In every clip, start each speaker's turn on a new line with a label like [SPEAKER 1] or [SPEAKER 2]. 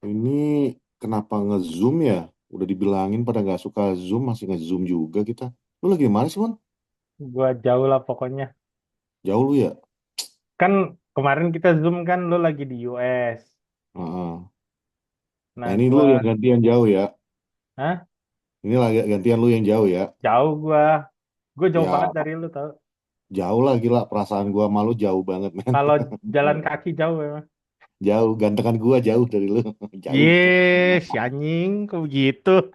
[SPEAKER 1] Ini kenapa nge-zoom ya? Udah dibilangin pada nggak suka zoom, masih nge-zoom juga kita. Lu lagi mana sih, Mon?
[SPEAKER 2] Gua jauh lah pokoknya.
[SPEAKER 1] Jauh lu ya?
[SPEAKER 2] Kan kemarin kita Zoom kan lu lagi di US.
[SPEAKER 1] Heeh. Nah
[SPEAKER 2] Nah,
[SPEAKER 1] ini lu yang
[SPEAKER 2] gua,
[SPEAKER 1] gantian jauh ya.
[SPEAKER 2] hah?
[SPEAKER 1] Ini lagi gantian lu yang jauh ya.
[SPEAKER 2] Jauh gua. Gua jauh banget
[SPEAKER 1] Ya
[SPEAKER 2] dari lu tau.
[SPEAKER 1] jauh lah gila. Perasaan gua malu jauh banget, men.
[SPEAKER 2] Kalau jalan kaki jauh ya.
[SPEAKER 1] Jauh. Gantengan gua jauh dari lu. Jauh.
[SPEAKER 2] Yes, si anjing, kok begitu?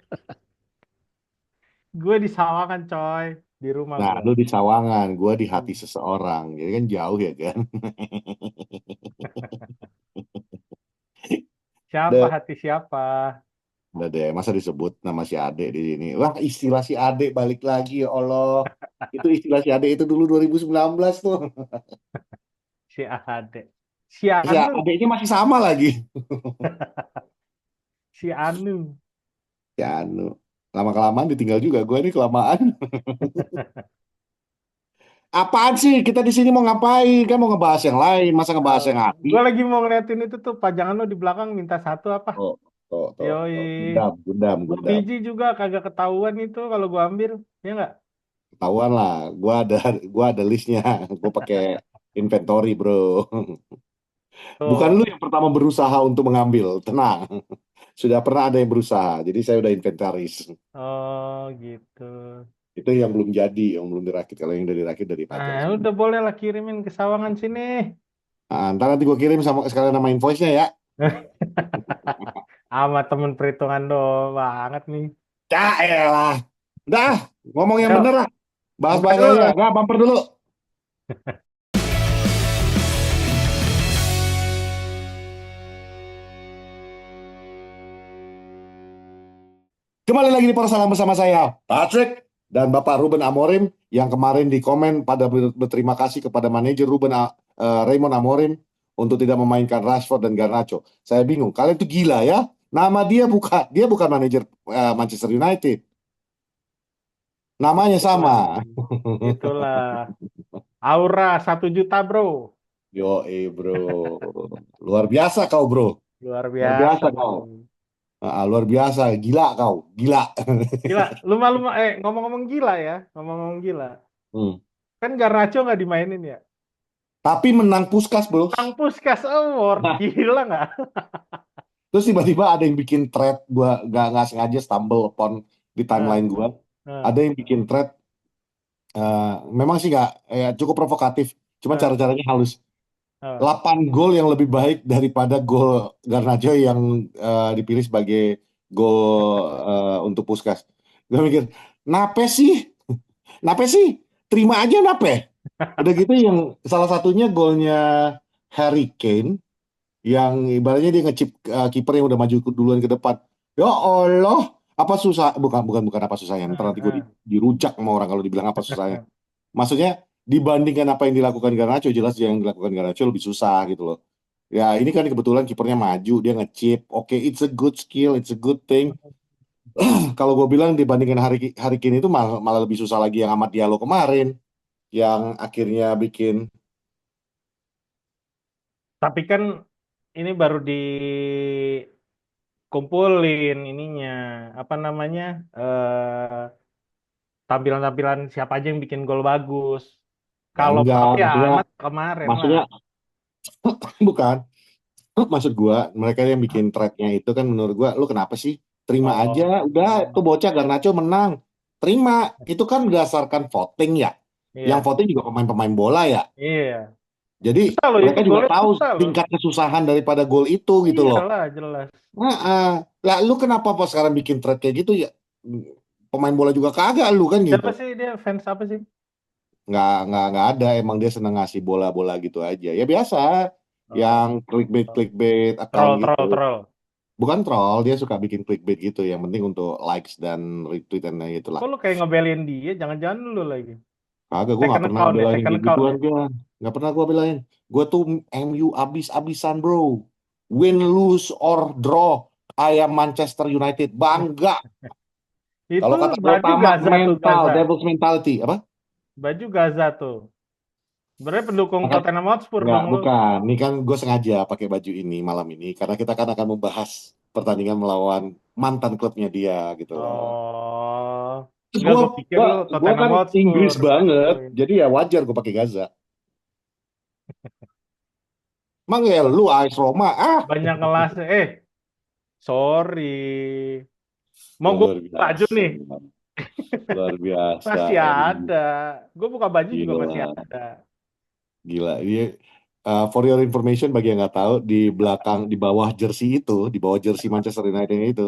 [SPEAKER 2] Gue di Sawangan coy, di rumah
[SPEAKER 1] Nah,
[SPEAKER 2] gue.
[SPEAKER 1] lu di Sawangan, gua di hati
[SPEAKER 2] Hmm.
[SPEAKER 1] seseorang. Jadi kan jauh ya kan.
[SPEAKER 2] Siapa
[SPEAKER 1] Udah,
[SPEAKER 2] hati siapa?
[SPEAKER 1] udah deh, masa disebut nama si Ade di sini. Wah, istilah si Ade balik lagi ya Allah. Itu istilah si Ade itu dulu 2019 tuh.
[SPEAKER 2] Si Ade. Si
[SPEAKER 1] Si
[SPEAKER 2] Anu,
[SPEAKER 1] Ade ini masih sama lagi.
[SPEAKER 2] si Anu.
[SPEAKER 1] Ya, anu. Lama-kelamaan ditinggal juga. Gue ini kelamaan. Apaan sih? Kita di sini mau ngapain? Kan mau ngebahas yang lain. Masa ngebahas yang Adi?
[SPEAKER 2] Gue lagi mau ngeliatin itu tuh pajangan lo di belakang minta satu apa?
[SPEAKER 1] Oh, tuh, tuh,
[SPEAKER 2] Yoi.
[SPEAKER 1] tuh. Gundam, Gundam,
[SPEAKER 2] Dua
[SPEAKER 1] Gundam.
[SPEAKER 2] biji juga kagak ketahuan itu kalau gue ambil. Ya nggak?
[SPEAKER 1] Ketahuan lah. Gua ada listnya. Gue pakai inventory, bro. Bukan
[SPEAKER 2] Tuh.
[SPEAKER 1] lu yang pertama berusaha untuk mengambil. Tenang. Sudah pernah ada yang berusaha. Jadi saya udah inventaris.
[SPEAKER 2] Oh gitu.
[SPEAKER 1] Itu yang belum jadi, yang belum dirakit. Kalau yang udah dirakit dari
[SPEAKER 2] Nah,
[SPEAKER 1] pajang semua.
[SPEAKER 2] udah boleh lah kirimin ke Sawangan sini.
[SPEAKER 1] Nah, ntar nanti gue kirim sama sekalian nama invoice-nya ya.
[SPEAKER 2] Sama temen perhitungan doang banget nih.
[SPEAKER 1] Ya elah. Udah, ngomong yang bener
[SPEAKER 2] Ayo,
[SPEAKER 1] lah.
[SPEAKER 2] buka
[SPEAKER 1] Bahas-bahas
[SPEAKER 2] dulu.
[SPEAKER 1] aja. Nggak, bumper dulu. Kembali lagi di Salam bersama saya, Patrick. Dan Bapak Ruben Amorim yang kemarin di komen pada berterima kasih kepada manajer Raymond Amorim untuk tidak memainkan Rashford dan Garnacho. Saya bingung, kalian tuh gila ya? Nama dia bukan manajer Manchester United. Namanya
[SPEAKER 2] Itulah.
[SPEAKER 1] sama.
[SPEAKER 2] Itulah. Aura 1 juta bro.
[SPEAKER 1] Yo, bro. Luar biasa kau, bro.
[SPEAKER 2] Luar
[SPEAKER 1] Luar
[SPEAKER 2] biasa
[SPEAKER 1] biasa
[SPEAKER 2] bro.
[SPEAKER 1] kau. Luar biasa, gila kau, gila.
[SPEAKER 2] Gila. Lumah-lumah. Ngomong-ngomong gila ya. Ngomong-ngomong gila.
[SPEAKER 1] Hmm.
[SPEAKER 2] Kan Garnacho nggak dimainin ya.
[SPEAKER 1] Tapi menang Puskas, bro.
[SPEAKER 2] Menang Puskás Award.
[SPEAKER 1] Nah,
[SPEAKER 2] Gila nggak?
[SPEAKER 1] terus tiba-tiba ada yang bikin thread, gua nggak sengaja stumble upon di
[SPEAKER 2] Nah,
[SPEAKER 1] timeline gua.
[SPEAKER 2] nah,
[SPEAKER 1] Ada yang bikin thread, memang sih nggak, cukup provokatif. Cuma
[SPEAKER 2] nah,
[SPEAKER 1] cara-caranya halus.
[SPEAKER 2] nah.
[SPEAKER 1] 8 gol yang lebih baik daripada gol Garnacho yang dipilih sebagai gol untuk Puskas. Gue mikir, nape sih? Nape sih? Terima aja nape? Udah gitu yang salah satunya golnya Harry Kane yang ibaratnya dia ngecip kiper yang udah maju duluan ke depan. Ya Allah, apa susah? Bukan bukan bukan apa susahnya. Ntar
[SPEAKER 2] Nah,
[SPEAKER 1] nanti gue
[SPEAKER 2] nah.
[SPEAKER 1] dirujak sama orang kalau dibilang apa susahnya. Maksudnya dibandingkan apa yang dilakukan Garnacho, jelas yang dilakukan Garnacho lebih susah gitu loh. Ya ini kan kebetulan kipernya maju, dia ngechip. Oke, it's a good skill, it's a good thing. Kalau gue bilang dibandingkan Hari Kane itu malah lebih susah lagi yang Amad Diallo kemarin, yang akhirnya bikin.
[SPEAKER 2] Tapi kan ini baru dikumpulin ininya. Apa namanya? Tampilan-tampilan siapa aja yang bikin gol bagus.
[SPEAKER 1] Ya
[SPEAKER 2] Kalau
[SPEAKER 1] enggak,
[SPEAKER 2] Raffi
[SPEAKER 1] maksudnya
[SPEAKER 2] Ahmad kemarin lah.
[SPEAKER 1] maksudnya bukan. Maksud gua, mereka yang bikin threadnya itu kan menurut gua, lu kenapa sih? Terima aja,
[SPEAKER 2] Oh,
[SPEAKER 1] udah itu bocah Garnacho menang. Terima, itu kan berdasarkan voting ya. Yang
[SPEAKER 2] iya,
[SPEAKER 1] voting juga pemain-pemain bola ya.
[SPEAKER 2] iya.
[SPEAKER 1] Jadi
[SPEAKER 2] Susah loh itu
[SPEAKER 1] mereka juga
[SPEAKER 2] golnya
[SPEAKER 1] tahu
[SPEAKER 2] susah loh.
[SPEAKER 1] tingkat kesusahan daripada gol itu gitu loh.
[SPEAKER 2] Iyalah jelas.
[SPEAKER 1] Nah, lah lu kenapa pas sekarang bikin thread kayak gitu ya? Pemain bola juga kagak lu kan gitu.
[SPEAKER 2] Siapa sih dia fans apa sih?
[SPEAKER 1] Nggak ada, emang dia seneng ngasih bola-bola gitu aja. Ya biasa, yang
[SPEAKER 2] Oh,
[SPEAKER 1] clickbait account
[SPEAKER 2] troll
[SPEAKER 1] gitu.
[SPEAKER 2] troll troll.
[SPEAKER 1] Bukan troll, dia suka bikin clickbait gitu. Yang penting untuk likes dan retweet dan itulah.
[SPEAKER 2] Kok lu kayak ngebelain dia? Jangan-jangan lu lagi.
[SPEAKER 1] Kagak, gue nggak
[SPEAKER 2] Second
[SPEAKER 1] pernah
[SPEAKER 2] account ya,
[SPEAKER 1] ngebelain yang
[SPEAKER 2] second
[SPEAKER 1] kayak
[SPEAKER 2] account
[SPEAKER 1] gituan
[SPEAKER 2] ya.
[SPEAKER 1] gue. Nggak pernah gue belain. Gue tuh MU abis-abisan bro. Win, lose, or draw. I am Manchester United. Bangga.
[SPEAKER 2] Itu
[SPEAKER 1] Kalau kata
[SPEAKER 2] baju
[SPEAKER 1] Pertama,
[SPEAKER 2] Gaza tuh
[SPEAKER 1] mental,
[SPEAKER 2] Gaza.
[SPEAKER 1] devil's mentality. Apa?
[SPEAKER 2] Baju Gaza tuh. Sebenarnya pendukung
[SPEAKER 1] Maka,
[SPEAKER 2] Tottenham Hotspur
[SPEAKER 1] nggak,
[SPEAKER 2] dong lu.
[SPEAKER 1] bukan. Ini kan gue sengaja pakai baju ini malam ini. Karena kita kan akan membahas. pertandingan melawan mantan klubnya dia gitu loh.
[SPEAKER 2] Oh,
[SPEAKER 1] Terus
[SPEAKER 2] enggak,
[SPEAKER 1] gue
[SPEAKER 2] gue pikir
[SPEAKER 1] gua,
[SPEAKER 2] lu
[SPEAKER 1] gua
[SPEAKER 2] Tottenham
[SPEAKER 1] kan Inggris
[SPEAKER 2] Hotspur
[SPEAKER 1] banget,
[SPEAKER 2] ituin.
[SPEAKER 1] jadi ya wajar gue pakai Gaza. Emang ya lu AS Roma,
[SPEAKER 2] Banyak kelas. Sorry. Mau gue
[SPEAKER 1] luar
[SPEAKER 2] baju
[SPEAKER 1] biasa,
[SPEAKER 2] nih?
[SPEAKER 1] luar biasa,
[SPEAKER 2] Masih
[SPEAKER 1] MU.
[SPEAKER 2] ada. Gue buka baju juga masih
[SPEAKER 1] Gila,
[SPEAKER 2] ada.
[SPEAKER 1] gila. For your information bagi yang nggak tahu, di belakang, di bawah jersey itu, di bawah jersey Manchester United itu,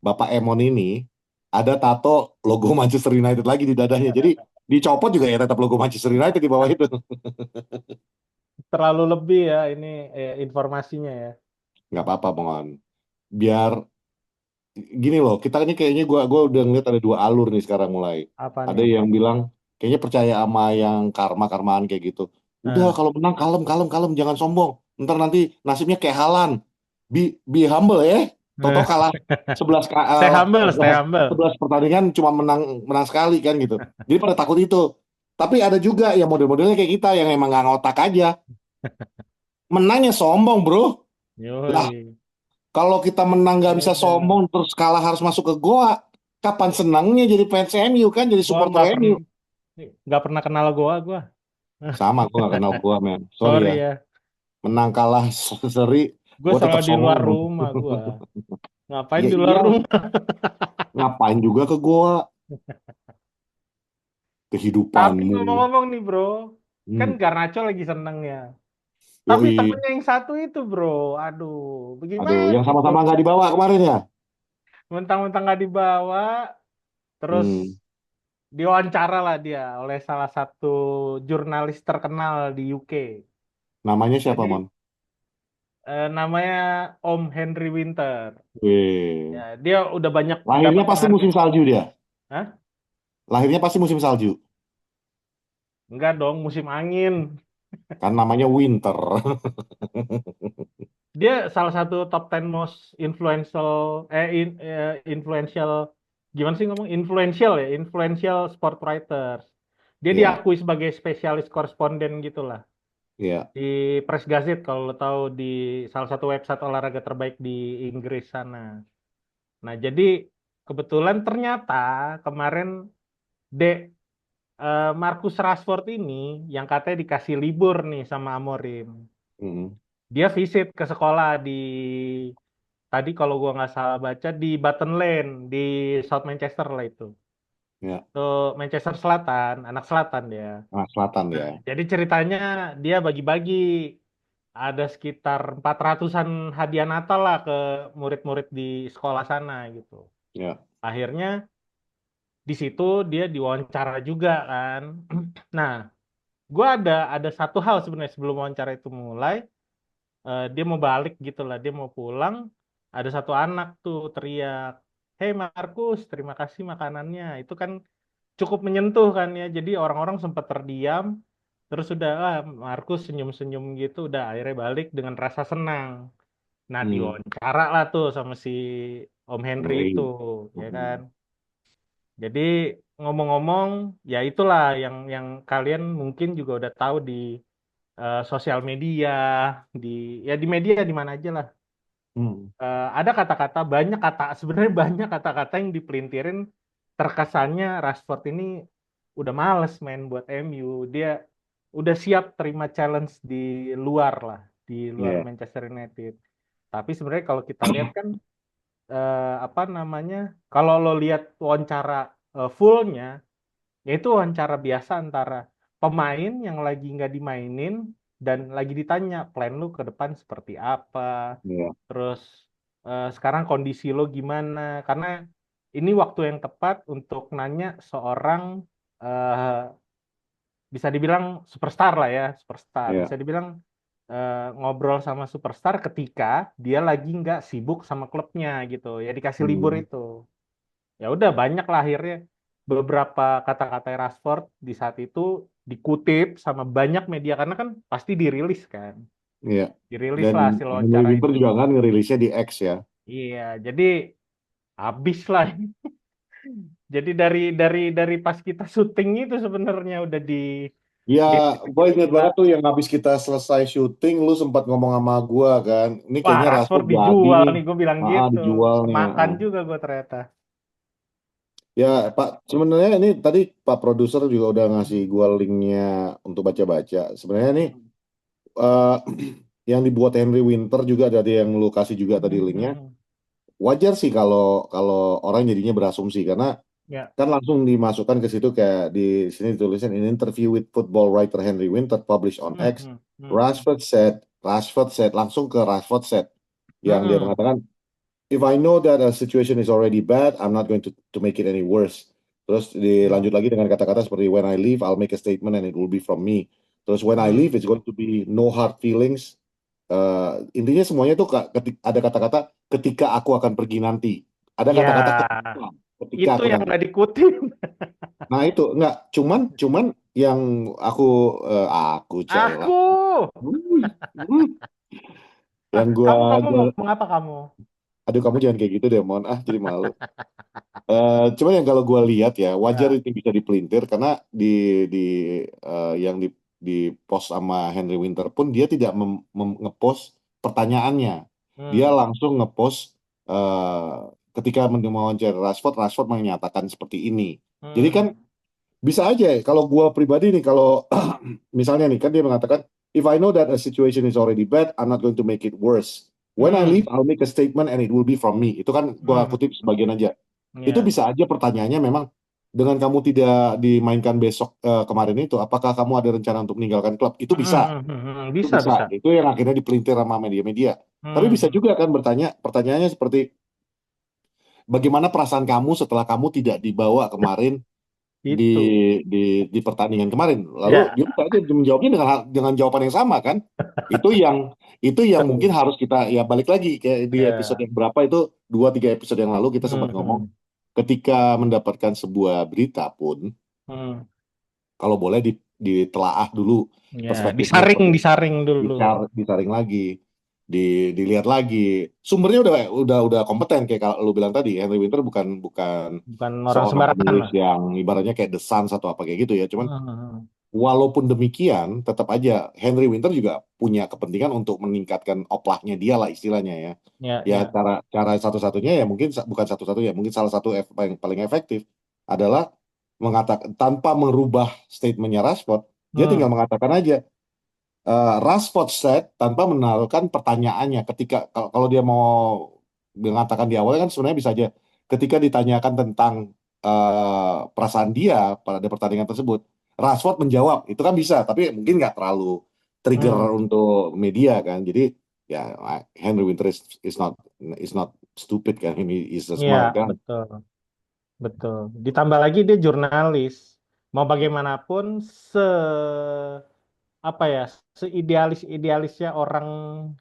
[SPEAKER 1] Bapak Emon ini ada tato logo Manchester United lagi di dadanya. Jadi dicopot juga ya tetap logo Manchester United di bawah itu.
[SPEAKER 2] Terlalu lebih ya ini informasinya ya.
[SPEAKER 1] Nggak apa-apa, Mon. Biar gini loh, kita ini kayaknya gua udah ngeliat ada dua alur nih sekarang mulai.
[SPEAKER 2] Apa
[SPEAKER 1] Ada
[SPEAKER 2] nih?
[SPEAKER 1] yang bilang kayaknya percaya sama yang karma-karmaan kayak gitu. Udah
[SPEAKER 2] Nah.
[SPEAKER 1] kalau menang kalem kalem kalem jangan sombong. Ntar nanti nasibnya kayak Halan. Be humble ya. Toto kalah 11
[SPEAKER 2] Stay humble, stay humble.
[SPEAKER 1] 11 pertandingan cuma menang menang sekali kan gitu. Jadi pada takut itu. Tapi ada juga yang model-modelnya kayak kita yang emang nggak ngotak aja. Menangnya sombong, bro. Lah,
[SPEAKER 2] Yoi.
[SPEAKER 1] kalau kita menang nggak
[SPEAKER 2] Ya
[SPEAKER 1] bisa
[SPEAKER 2] udah.
[SPEAKER 1] sombong terus kalah harus masuk ke goa, kapan senangnya jadi fans MU kan, jadi
[SPEAKER 2] Gua
[SPEAKER 1] supporter MU.
[SPEAKER 2] nggak pernah kenal gua.
[SPEAKER 1] Sama, gue nggak kenal goa, men. Sorry ya.
[SPEAKER 2] Sorry ya.
[SPEAKER 1] Menang kalah seri,
[SPEAKER 2] Gue
[SPEAKER 1] gue tetap
[SPEAKER 2] selalu di
[SPEAKER 1] songong.
[SPEAKER 2] luar rumah gua. Ngapain
[SPEAKER 1] Ya
[SPEAKER 2] di luar
[SPEAKER 1] iya,
[SPEAKER 2] rumah?
[SPEAKER 1] ngapain juga ke goa,
[SPEAKER 2] Tapi
[SPEAKER 1] kehidupanmu.
[SPEAKER 2] ngomong-ngomong nih bro, kan
[SPEAKER 1] Hmm.
[SPEAKER 2] Garnacho lagi seneng ya. Tapi
[SPEAKER 1] Yoi.
[SPEAKER 2] temennya yang satu itu bro, aduh,
[SPEAKER 1] Aduh,
[SPEAKER 2] bagaimana
[SPEAKER 1] yang
[SPEAKER 2] itu?
[SPEAKER 1] sama-sama nggak dibawa kemarin ya.
[SPEAKER 2] Mentang-mentang nggak dibawa, terus
[SPEAKER 1] Hmm.
[SPEAKER 2] diwawancara lah dia oleh salah satu jurnalis terkenal di UK.
[SPEAKER 1] Namanya siapa,
[SPEAKER 2] Jadi
[SPEAKER 1] Mon?
[SPEAKER 2] namanya Om Henry Winter. Ya,
[SPEAKER 1] Wih.
[SPEAKER 2] dia udah banyak
[SPEAKER 1] Lahirnya
[SPEAKER 2] dapat
[SPEAKER 1] pasti musim
[SPEAKER 2] penghargaan.
[SPEAKER 1] salju dia.
[SPEAKER 2] Hah?
[SPEAKER 1] Lahirnya pasti musim salju.
[SPEAKER 2] Enggak dong, musim angin.
[SPEAKER 1] Kan namanya Winter.
[SPEAKER 2] Dia salah satu top 10 most influential influential gimana sih ngomong influential ya, influential sport writers. Dia
[SPEAKER 1] Iya,
[SPEAKER 2] diakui sebagai spesialis koresponden gitulah
[SPEAKER 1] iya.
[SPEAKER 2] di Press Gazette kalau lo tahu di salah satu website olahraga terbaik di Inggris sana. Nah, jadi kebetulan ternyata kemarin Dek Marcus Rashford ini yang katanya dikasih libur nih sama Amorim.
[SPEAKER 1] Hmm.
[SPEAKER 2] Dia visit ke sekolah di tadi kalau gua nggak salah baca di Button Lane di South Manchester lah itu.
[SPEAKER 1] Ya,
[SPEAKER 2] Tuh Manchester Selatan, anak selatan dia.
[SPEAKER 1] nah, selatan
[SPEAKER 2] Nah,
[SPEAKER 1] ya.
[SPEAKER 2] jadi ceritanya dia bagi-bagi ada sekitar 400-an hadiah Natal lah ke murid-murid di sekolah sana gitu.
[SPEAKER 1] Ya.
[SPEAKER 2] Akhirnya di situ dia diwawancara juga kan. Nah, gua ada satu hal sebenarnya sebelum wawancara itu mulai. Dia mau balik gitu lah, dia mau pulang, ada satu anak tuh teriak, "Hey Markus, terima kasih makanannya." Itu kan cukup menyentuh kan ya, jadi orang-orang sempat terdiam, terus udah Markus senyum-senyum gitu, udah akhirnya balik dengan rasa senang. Nah
[SPEAKER 1] Hmm.
[SPEAKER 2] diwawancara lah tuh sama si Om Henry itu,
[SPEAKER 1] Ngeri.
[SPEAKER 2] ya
[SPEAKER 1] Hmm.
[SPEAKER 2] kan. Jadi ngomong-ngomong, ya itulah yang kalian mungkin juga udah tahu di sosial media, di ya di media di mana aja lah.
[SPEAKER 1] Hmm.
[SPEAKER 2] Ada kata-kata banyak kata sebenarnya banyak kata-kata yang dipelintirin terkesannya Rashford ini udah males main buat MU. Dia udah siap terima challenge di luar lah, di luar
[SPEAKER 1] Iya.
[SPEAKER 2] Manchester United. Tapi sebenarnya kalau kita lihat kan apa namanya? Kalau lo lihat wawancara fullnya, yaitu wawancara biasa antara pemain yang lagi nggak dimainin dan lagi ditanya plan lu ke depan seperti apa,
[SPEAKER 1] Iya.
[SPEAKER 2] terus sekarang kondisi lo gimana? Karena ini waktu yang tepat untuk nanya seorang eh, bisa dibilang superstar lah ya, superstar.
[SPEAKER 1] Iya.
[SPEAKER 2] Bisa dibilang ngobrol sama superstar ketika dia lagi nggak sibuk sama klubnya gitu. Ya dikasih libur
[SPEAKER 1] Hmm.
[SPEAKER 2] itu. Ya udah banyak lah akhirnya beberapa kata-kata Rashford di saat itu dikutip sama banyak media karena kan pasti dirilis kan.
[SPEAKER 1] Iya.
[SPEAKER 2] Dirilis
[SPEAKER 1] Dan
[SPEAKER 2] lah hasil
[SPEAKER 1] Henry
[SPEAKER 2] wawancara
[SPEAKER 1] Winter
[SPEAKER 2] itu.
[SPEAKER 1] juga kan ngerilisnya di X ya.
[SPEAKER 2] Iya, jadi habis lah. Jadi dari pas kita syuting itu sebenarnya udah di
[SPEAKER 1] Ya,
[SPEAKER 2] Dia
[SPEAKER 1] gue ingat
[SPEAKER 2] tiba-tiba,
[SPEAKER 1] banget tuh yang habis kita selesai syuting, lu sempat ngomong sama gua kan, ini
[SPEAKER 2] wah
[SPEAKER 1] kayaknya
[SPEAKER 2] Rashford
[SPEAKER 1] Rashford jadi
[SPEAKER 2] dijual
[SPEAKER 1] nih,
[SPEAKER 2] nih, gue bilang gitu.
[SPEAKER 1] dijual nih.
[SPEAKER 2] Kemakan juga gue ternyata.
[SPEAKER 1] Ya, Pak, sebenarnya ini tadi Pak produser juga udah ngasih gua linknya untuk baca-baca. Sebenarnya nih eh, yang dibuat Henry Winter juga dari yang lu kasih juga tadi linknya. Wajar sih kalau kalau orang jadinya berasumsi karena
[SPEAKER 2] Ya.
[SPEAKER 1] kan langsung dimasukkan ke situ kayak di sini tulisan in interview with football writer Henry Winter published on X, Rashford said langsung ke Rashford said yang dia mengatakan if I know that a situation is already bad, I'm not going to make it any worse. Terus dilanjut lagi dengan kata-kata seperti when I leave, I'll make a statement and it will be from me. Terus when I leave, it's going to be no hard feelings. Intinya semuanya tuh ada kata-kata ketika aku akan pergi nanti. Ada
[SPEAKER 2] Ya,
[SPEAKER 1] kata-kata ketika
[SPEAKER 2] itu
[SPEAKER 1] aku
[SPEAKER 2] yang
[SPEAKER 1] nanti.
[SPEAKER 2] nggak dikutip.
[SPEAKER 1] Nah itu enggak, cuman cuman yang aku aku
[SPEAKER 2] Aku,
[SPEAKER 1] cela. Yang
[SPEAKER 2] kamu kamu
[SPEAKER 1] gua
[SPEAKER 2] mau ngomong apa kamu?
[SPEAKER 1] aduh kamu jangan kayak gitu deh, Mon. Jadi malu. Cuman yang kalau gue lihat ya wajar
[SPEAKER 2] Ya.
[SPEAKER 1] itu bisa dipelintir karena di yang di post sama Henry Winter pun dia tidak ngepost pertanyaannya, dia
[SPEAKER 2] Hmm.
[SPEAKER 1] langsung ngepost ketika mewawancara Rashford, Rashford menyatakan seperti ini. Jadi kan
[SPEAKER 2] Hmm.
[SPEAKER 1] bisa aja kalau gue pribadi nih kalau misalnya nih kan dia mengatakan if I know that a situation is already bad, I'm not going to make it worse. When I leave,
[SPEAKER 2] Hmm.
[SPEAKER 1] I'll make a statement and it will be from me. Itu kan gue
[SPEAKER 2] Hmm.
[SPEAKER 1] kutip sebagian aja. Itu
[SPEAKER 2] Ya.
[SPEAKER 1] bisa aja pertanyaannya memang dengan kamu tidak dimainkan besok kemarin itu, apakah kamu ada rencana untuk meninggalkan klub? Itu
[SPEAKER 2] Bisa,
[SPEAKER 1] bisa.
[SPEAKER 2] bisa.
[SPEAKER 1] Itu yang akhirnya dipelintir sama media-media. Tapi bisa
[SPEAKER 2] Hmm.
[SPEAKER 1] juga kan bertanya, pertanyaannya seperti bagaimana perasaan kamu setelah kamu tidak dibawa kemarin di
[SPEAKER 2] Itu.
[SPEAKER 1] di di pertandingan kemarin. Lalu
[SPEAKER 2] Ya.
[SPEAKER 1] dia bisa aja menjawabnya dengan jawaban yang sama kan? Itu yang itu yang mungkin
[SPEAKER 2] Betul.
[SPEAKER 1] harus kita ya balik lagi kayak di episode
[SPEAKER 2] Ya.
[SPEAKER 1] yang berapa itu 2-3 episode yang lalu kita sempat ngomong
[SPEAKER 2] Hmm.
[SPEAKER 1] ketika mendapatkan sebuah berita pun
[SPEAKER 2] Hmm.
[SPEAKER 1] kalau boleh ditelaah dulu
[SPEAKER 2] Ya.
[SPEAKER 1] perspektifnya
[SPEAKER 2] Disaring,
[SPEAKER 1] seperti
[SPEAKER 2] disaring dulu.
[SPEAKER 1] disaring lagi, dilihat lagi. Sumbernya udah kompeten kayak kalau lu bilang tadi, Henry Winter bukan bukan
[SPEAKER 2] Bukan orang
[SPEAKER 1] seorang
[SPEAKER 2] sembarangan
[SPEAKER 1] penulis
[SPEAKER 2] lah.
[SPEAKER 1] yang ibaratnya kayak The Sun atau apa kayak gitu ya. Cuman
[SPEAKER 2] Hmm.
[SPEAKER 1] walaupun demikian, tetap aja Henry Winter juga punya kepentingan untuk meningkatkan oplahnya dia lah istilahnya ya.
[SPEAKER 2] Ya,
[SPEAKER 1] Ya
[SPEAKER 2] ya.
[SPEAKER 1] cara cara satu-satunya ya mungkin bukan satu-satunya, mungkin salah satu yang paling efektif adalah mengatakan tanpa merubah statementnya Rashford, dia tinggal
[SPEAKER 2] Hmm.
[SPEAKER 1] mengatakan aja Rashford said tanpa menaruhkan pertanyaannya ketika kalau dia mau mengatakan di awalnya kan sebenarnya bisa aja ketika ditanyakan tentang perasaan dia pada pertandingan tersebut Rashford menjawab itu kan bisa tapi mungkin nggak terlalu trigger
[SPEAKER 2] Hmm.
[SPEAKER 1] untuk media kan jadi ya Henry Winter is not stupid kan ini is a
[SPEAKER 2] Ya,
[SPEAKER 1] smart guy.
[SPEAKER 2] betul. Betul. Ditambah lagi dia jurnalis. Mau bagaimanapun se apa ya, seidealis-idealisnya orang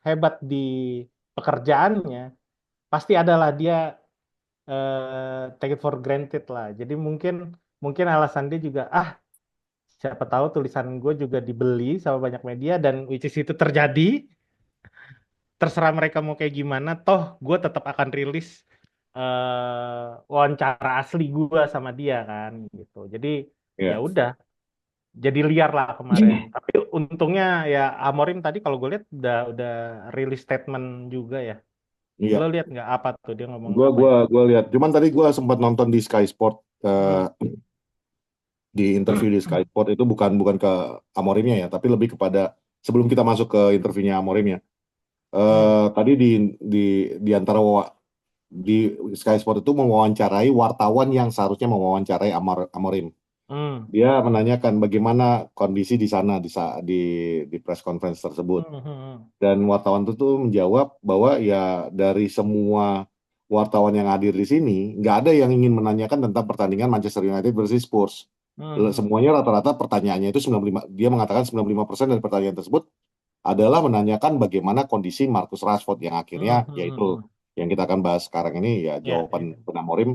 [SPEAKER 2] hebat di pekerjaannya, pasti adalah dia take it for granted lah. Jadi mungkin mungkin alasan dia juga siapa tahu tulisan gue juga dibeli sama banyak media dan which is itu terjadi. Terserah mereka mau kayak gimana, toh gue tetap akan rilis wawancara asli gue sama dia kan gitu. Jadi ya
[SPEAKER 1] Ya,
[SPEAKER 2] udah, jadi liar lah kemarin. Tapi untungnya ya Amorim tadi kalau gue lihat udah rilis statement juga ya. Lo
[SPEAKER 1] iya.
[SPEAKER 2] lihat nggak apa tuh dia ngomong
[SPEAKER 1] Gua
[SPEAKER 2] apa
[SPEAKER 1] gua
[SPEAKER 2] ya?
[SPEAKER 1] gua lihat. Cuman tadi gua sempat nonton di Sky Sport
[SPEAKER 2] Hmm.
[SPEAKER 1] di interview di Sky Sport itu bukan bukan ke Amorimnya ya, tapi lebih kepada sebelum kita masuk ke interviewnya Amorimnya.
[SPEAKER 2] Hmm.
[SPEAKER 1] Tadi di di antara di Sky Sport itu mewawancarai wartawan yang seharusnya mewawancarai Amorim.
[SPEAKER 2] Hmm.
[SPEAKER 1] Dia menanyakan bagaimana kondisi di sana di press conference tersebut.
[SPEAKER 2] Hmm. Hmm.
[SPEAKER 1] Dan wartawan itu tuh menjawab bahwa ya dari semua wartawan yang hadir di sini, nggak ada yang ingin menanyakan tentang pertandingan Manchester United versus Spurs.
[SPEAKER 2] Hmm. Hmm.
[SPEAKER 1] Semuanya rata-rata pertanyaannya itu 95, dia mengatakan 95% dari pertanyaan tersebut adalah menanyakan bagaimana kondisi Marcus Rashford yang
[SPEAKER 2] Hmm.
[SPEAKER 1] akhirnya
[SPEAKER 2] Hmm.
[SPEAKER 1] yaitu
[SPEAKER 2] Hmm.
[SPEAKER 1] yang kita akan bahas sekarang ini ya
[SPEAKER 2] Ya, ya.
[SPEAKER 1] jawaban Benar Morim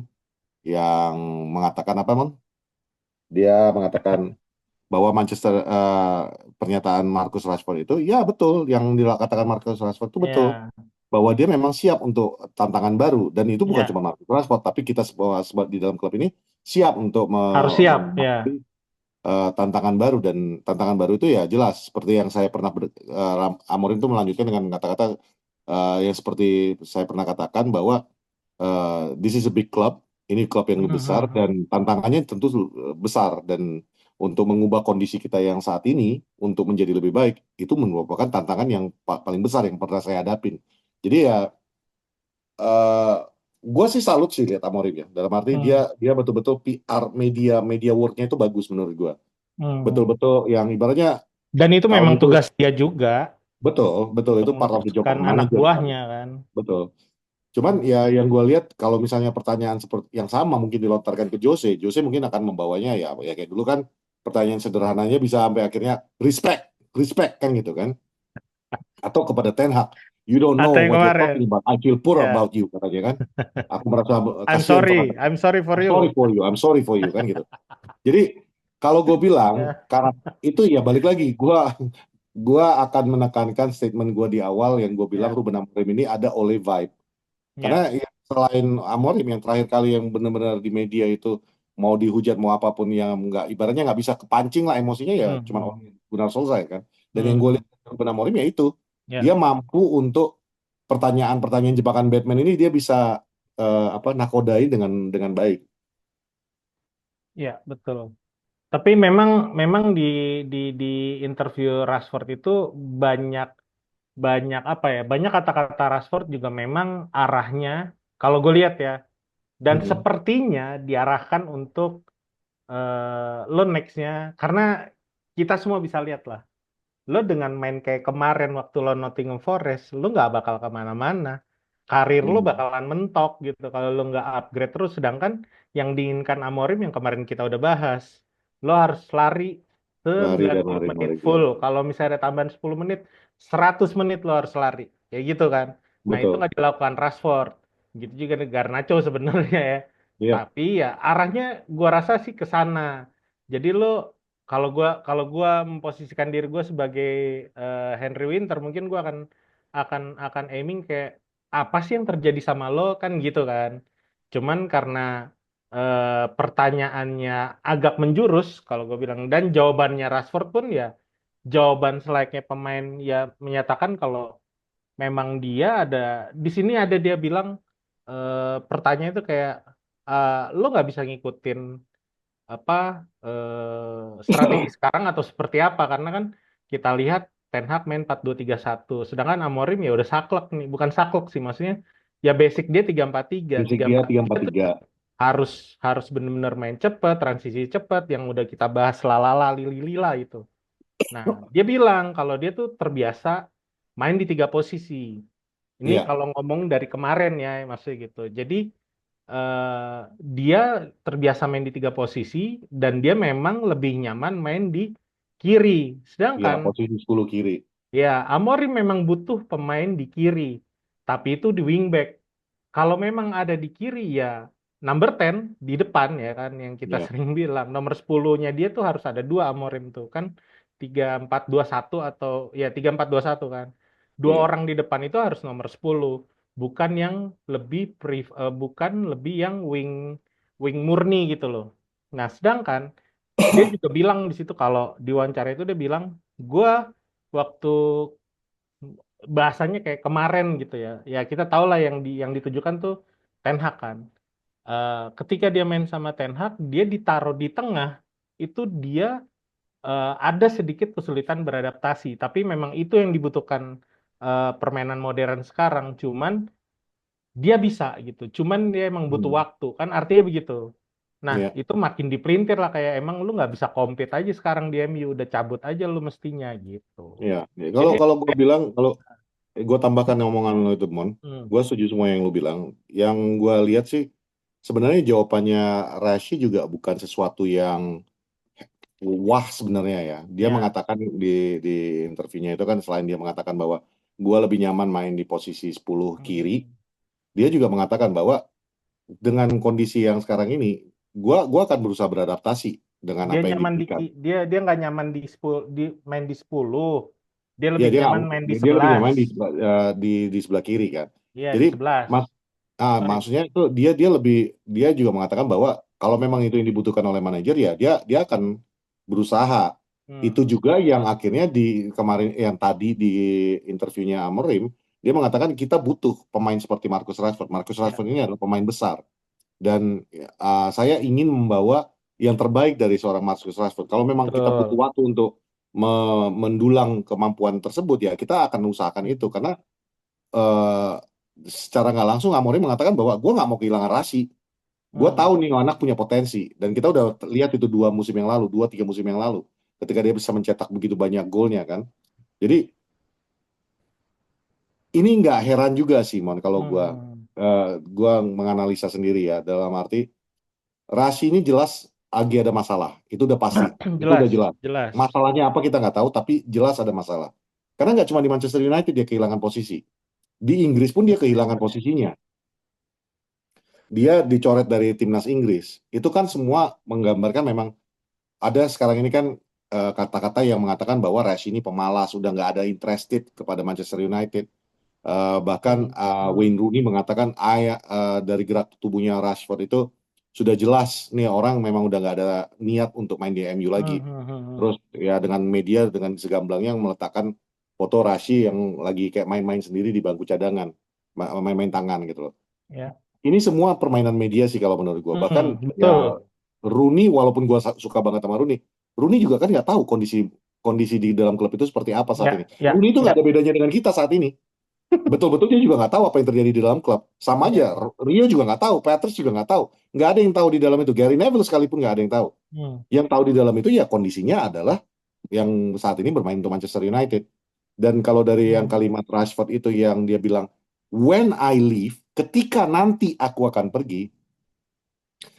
[SPEAKER 1] yang mengatakan apa, Mon? Dia mengatakan bahwa pernyataan Marcus Rashford itu ya betul yang dikatakan Marcus Rashford itu betul
[SPEAKER 2] Ya,
[SPEAKER 1] bahwa dia memang siap untuk tantangan baru dan itu bukan
[SPEAKER 2] ya.
[SPEAKER 1] cuma Marcus Rashford tapi kita semua di dalam klub ini siap untuk
[SPEAKER 2] Harus siap,
[SPEAKER 1] menghadapi
[SPEAKER 2] ya.
[SPEAKER 1] tantangan baru, dan tantangan baru itu ya jelas seperti yang saya pernah Amorim itu melanjutkan dengan kata-kata yang seperti saya pernah katakan bahwa this is a big club, ini klub yang besar dan tantangannya tentu besar, dan untuk mengubah kondisi kita yang saat ini untuk menjadi lebih baik itu merupakan tantangan yang paling besar yang pernah saya hadapin. Jadi ya gue sih salut sih lihat Amorim ya. Dalam arti dia
[SPEAKER 2] Hmm.
[SPEAKER 1] dia betul-betul PR media worknya itu bagus menurut gue.
[SPEAKER 2] Hmm.
[SPEAKER 1] Betul-betul yang ibaratnya
[SPEAKER 2] Dan itu
[SPEAKER 1] kalau
[SPEAKER 2] memang
[SPEAKER 1] itu
[SPEAKER 2] tugas dia juga
[SPEAKER 1] betul betul
[SPEAKER 2] untuk
[SPEAKER 1] itu part of the job of
[SPEAKER 2] memutuskan
[SPEAKER 1] the
[SPEAKER 2] anak
[SPEAKER 1] manager kan.
[SPEAKER 2] buahnya kan.
[SPEAKER 1] Betul. Cuman
[SPEAKER 2] Hmm.
[SPEAKER 1] ya yang gue lihat kalau misalnya pertanyaan seperti yang sama mungkin dilontarkan ke Jose, Jose mungkin akan membawanya ya kayak dulu kan, pertanyaan sederhananya bisa sampai akhirnya respect, respect kan gitu kan. Atau kepada Ten Hag, you don't know
[SPEAKER 2] Atau yang
[SPEAKER 1] what you're
[SPEAKER 2] kemarin,
[SPEAKER 1] talking about, I feel poor
[SPEAKER 2] ya,
[SPEAKER 1] about you katanya kan. Aku merasa
[SPEAKER 2] I'm
[SPEAKER 1] kasihan
[SPEAKER 2] sorry,
[SPEAKER 1] terhadap,
[SPEAKER 2] I'm sorry for
[SPEAKER 1] I'm sorry
[SPEAKER 2] you.
[SPEAKER 1] for you, I'm sorry for you kan gitu. Jadi kalau gue bilang
[SPEAKER 2] Ya,
[SPEAKER 1] karena itu ya balik lagi, gue akan menekankan statement gue di awal yang gue bilang
[SPEAKER 2] ya,
[SPEAKER 1] Ruben Amorim ini ada Ole vibe.
[SPEAKER 2] ya.
[SPEAKER 1] Karena ya, selain Amorim yang terakhir kali yang benar-benar di media itu mau dihujat mau apapun yang nggak ibaratnya nggak bisa kepancing lah emosinya ya
[SPEAKER 2] Hmm.
[SPEAKER 1] cuma
[SPEAKER 2] Hmm.
[SPEAKER 1] Gunnar Solskjaer kan. Dan yang gue
[SPEAKER 2] Hmm.
[SPEAKER 1] lihat dari Ruben Amorim ya itu dia
[SPEAKER 2] Ya,
[SPEAKER 1] mampu untuk pertanyaan-pertanyaan jebakan Batman ini dia bisa apa nakodai dengan baik.
[SPEAKER 2] ya, betul. Tapi memang memang di interview Rashford itu banyak banyak apa ya? Banyak kata-kata Rashford juga memang arahnya kalau gue lihat ya, dan
[SPEAKER 1] Mm-mm.
[SPEAKER 2] sepertinya diarahkan untuk lo nextnya, karena kita semua bisa lihat lah, lo dengan main kayak kemarin waktu lo Nottingham Forest, lo nggak bakal kemana-mana. Karir lo
[SPEAKER 1] Mm.
[SPEAKER 2] bakalan mentok gitu kalau lo nggak upgrade terus. Sedangkan yang diinginkan Amorim yang kemarin kita udah bahas, lo harus lari
[SPEAKER 1] Lari dan
[SPEAKER 2] 90
[SPEAKER 1] lari
[SPEAKER 2] menit
[SPEAKER 1] lari ya.
[SPEAKER 2] full. Kalau misalnya ada tambahan 10 menit, 100 menit lo harus lari. Kayak gitu kan. Nah itu
[SPEAKER 1] Betul.
[SPEAKER 2] nggak dilakukan Rashford. Gitu juga nih Garnacho sebenarnya ya.
[SPEAKER 1] Iya.
[SPEAKER 2] Tapi ya arahnya gua rasa sih ke sana. Jadi lo kalau gua memposisikan diri gue sebagai Henry Winter, mungkin gua akan aiming kayak apa sih yang terjadi sama lo kan gitu kan. Cuman karena pertanyaannya agak menjurus kalau gue bilang, dan jawabannya Rashford pun ya jawaban selayaknya pemain, ya menyatakan kalau memang dia ada di sini, ada dia bilang pertanyaan itu kayak lo nggak bisa ngikutin apa strategi sekarang atau seperti apa, karena kan kita lihat Ten Hag main 4-2-3-1, sedangkan Amorim ya udah saklek nih, bukan saklek sih maksudnya, ya basic dia 3-4-3.
[SPEAKER 1] Fisik
[SPEAKER 2] tiga
[SPEAKER 1] dia
[SPEAKER 2] empat
[SPEAKER 1] tiga
[SPEAKER 2] tiga
[SPEAKER 1] empat
[SPEAKER 2] tuh
[SPEAKER 1] tiga.
[SPEAKER 2] harus harus benar-benar main cepet, transisi cepet yang udah kita bahas lalala lila itu. Nah, dia bilang kalau dia tuh terbiasa main di tiga posisi. Ini
[SPEAKER 1] Iya.
[SPEAKER 2] kalau ngomong dari kemarin ya, maksudnya gitu. Jadi dia terbiasa main di tiga posisi dan dia memang lebih nyaman main di kiri.
[SPEAKER 1] Iya,
[SPEAKER 2] Sedangkan
[SPEAKER 1] posisi 10 kiri.
[SPEAKER 2] ya Amorim memang butuh pemain di kiri, tapi itu di wingback. Kalau memang ada di kiri ya number 10 di depan ya kan, yang kita
[SPEAKER 1] Iya.
[SPEAKER 2] sering bilang nomor 10-nya dia tuh harus ada dua. Amorim tuh kan 3-4-2-1 atau ya 3-4-2-1 kan. Dua
[SPEAKER 1] Iya.
[SPEAKER 2] orang di depan itu harus nomor 10, bukan yang bukan lebih yang wing wing murni gitu loh. Nah, sedangkan dia juga bilang di situ, kalau di wawancara itu dia bilang, gua waktu bahasanya kayak kemarin gitu ya. Ya kita tahu lah yang ditujukan tuh Ten Hag kan. Ketika dia main sama Ten Hag, dia ditaruh di tengah, itu dia ada sedikit kesulitan beradaptasi. Tapi memang itu yang dibutuhkan permainan modern sekarang. Cuman dia bisa gitu. Cuman dia emang butuh
[SPEAKER 1] Hmm.
[SPEAKER 2] waktu kan, artinya begitu. Nah,
[SPEAKER 1] Iya.
[SPEAKER 2] itu makin dipelintir lah, kayak emang lu nggak bisa compete aja sekarang di MU, udah cabut aja lu mestinya gitu.
[SPEAKER 1] Iya. Ya, kalau
[SPEAKER 2] Jadi
[SPEAKER 1] kalau gue bilang kalau gue tambahkan omongan lo itu, Mon.
[SPEAKER 2] hmm,
[SPEAKER 1] Gue setuju semua yang lo bilang. Yang gue lihat sih, sebenarnya jawabannya Rashi juga bukan sesuatu yang wah sebenarnya ya. Dia
[SPEAKER 2] ya.
[SPEAKER 1] mengatakan di interviewnya itu kan selain dia mengatakan bahwa gue lebih nyaman main di posisi 10 kiri,
[SPEAKER 2] Hmm.
[SPEAKER 1] dia juga mengatakan bahwa dengan kondisi yang sekarang ini, gua akan berusaha beradaptasi dengan
[SPEAKER 2] Dia
[SPEAKER 1] apa yang
[SPEAKER 2] nyaman
[SPEAKER 1] diberikan.
[SPEAKER 2] dia nggak nyaman di main di 10. Dia
[SPEAKER 1] Ya
[SPEAKER 2] lebih
[SPEAKER 1] dia nggak,
[SPEAKER 2] nyaman main di
[SPEAKER 1] dia lebih
[SPEAKER 2] 11.
[SPEAKER 1] nyaman di sebelah kiri kan.
[SPEAKER 2] Iya,
[SPEAKER 1] Jadi
[SPEAKER 2] di 11.
[SPEAKER 1] mas,
[SPEAKER 2] Sorry.
[SPEAKER 1] maksudnya itu dia juga mengatakan bahwa kalau memang itu yang dibutuhkan oleh manajer ya dia akan berusaha.
[SPEAKER 2] Hmm.
[SPEAKER 1] Itu juga yang akhirnya di kemarin yang tadi di interviewnya Amorim, dia mengatakan kita butuh pemain seperti Marcus Rashford. Marcus
[SPEAKER 2] Ya.
[SPEAKER 1] Rashford ini adalah pemain besar dan saya ingin membawa yang terbaik dari seorang Marcus Rashford. Kalau memang kita butuh
[SPEAKER 2] Betul.
[SPEAKER 1] waktu untuk mendulang kemampuan tersebut ya kita akan usahakan itu
[SPEAKER 2] Hmm.
[SPEAKER 1] karena eh, secara nggak langsung Amorim mengatakan bahwa gue nggak mau kehilangan Rasi. Gue
[SPEAKER 2] Hmm.
[SPEAKER 1] tahu nih anak punya potensi dan kita udah lihat itu 2 musim yang lalu, 2 3 musim yang lalu, ketika dia bisa mencetak begitu banyak golnya kan. Jadi ini nggak heran juga sih, Mon, kalau gue
[SPEAKER 2] Hmm.
[SPEAKER 1] gua menganalisa sendiri ya dalam arti Rasi ini jelas lagi ada masalah, itu udah pasti, itu udah
[SPEAKER 2] Jelas,
[SPEAKER 1] jelas.
[SPEAKER 2] jelas.
[SPEAKER 1] Masalahnya apa kita nggak tahu, tapi jelas ada masalah. Karena nggak cuma di Manchester United dia kehilangan posisi, di Inggris pun dia kehilangan posisinya. Dia dicoret dari timnas Inggris. Itu kan semua menggambarkan memang ada sekarang ini kan kata-kata yang mengatakan bahwa Rashid ini pemalas, sudah nggak ada interested kepada Manchester United. Bahkan
[SPEAKER 2] Hmm. Hmm.
[SPEAKER 1] Wayne Rooney mengatakan dari gerak tubuhnya Rashford itu sudah jelas nih orang memang udah nggak ada niat untuk main di MU
[SPEAKER 2] Hmm.
[SPEAKER 1] lagi.
[SPEAKER 2] Hmm. Hmm.
[SPEAKER 1] Terus ya dengan media dengan segamblangnya meletakkan foto Rashid yang lagi kayak main-main sendiri di bangku cadangan, main-main tangan gitu loh.
[SPEAKER 2] Ya.
[SPEAKER 1] Ini semua permainan media sih kalau menurut gue. Bahkan
[SPEAKER 2] Hmm.
[SPEAKER 1] ya
[SPEAKER 2] Betul.
[SPEAKER 1] Rooney walaupun gue suka banget sama Rooney, Rooney juga kan nggak tahu kondisi kondisi di dalam klub itu seperti apa saat ini.
[SPEAKER 2] Ya, ya,
[SPEAKER 1] Rooney itu nggak
[SPEAKER 2] ya,
[SPEAKER 1] ada bedanya dengan kita saat ini. Betul-betul dia juga nggak tahu apa yang terjadi di dalam klub. Sama
[SPEAKER 2] ya.
[SPEAKER 1] aja, Rio juga nggak tahu, Patrice juga nggak tahu. Nggak ada yang tahu di dalam itu. Gary Neville sekalipun nggak ada yang tahu.
[SPEAKER 2] Hmm.
[SPEAKER 1] Yang tahu di dalam itu ya kondisinya adalah yang saat ini bermain untuk Manchester United. Dan kalau dari yang
[SPEAKER 2] Hmm.
[SPEAKER 1] kalimat Rashford itu yang dia bilang, when I leave, ketika nanti aku akan pergi,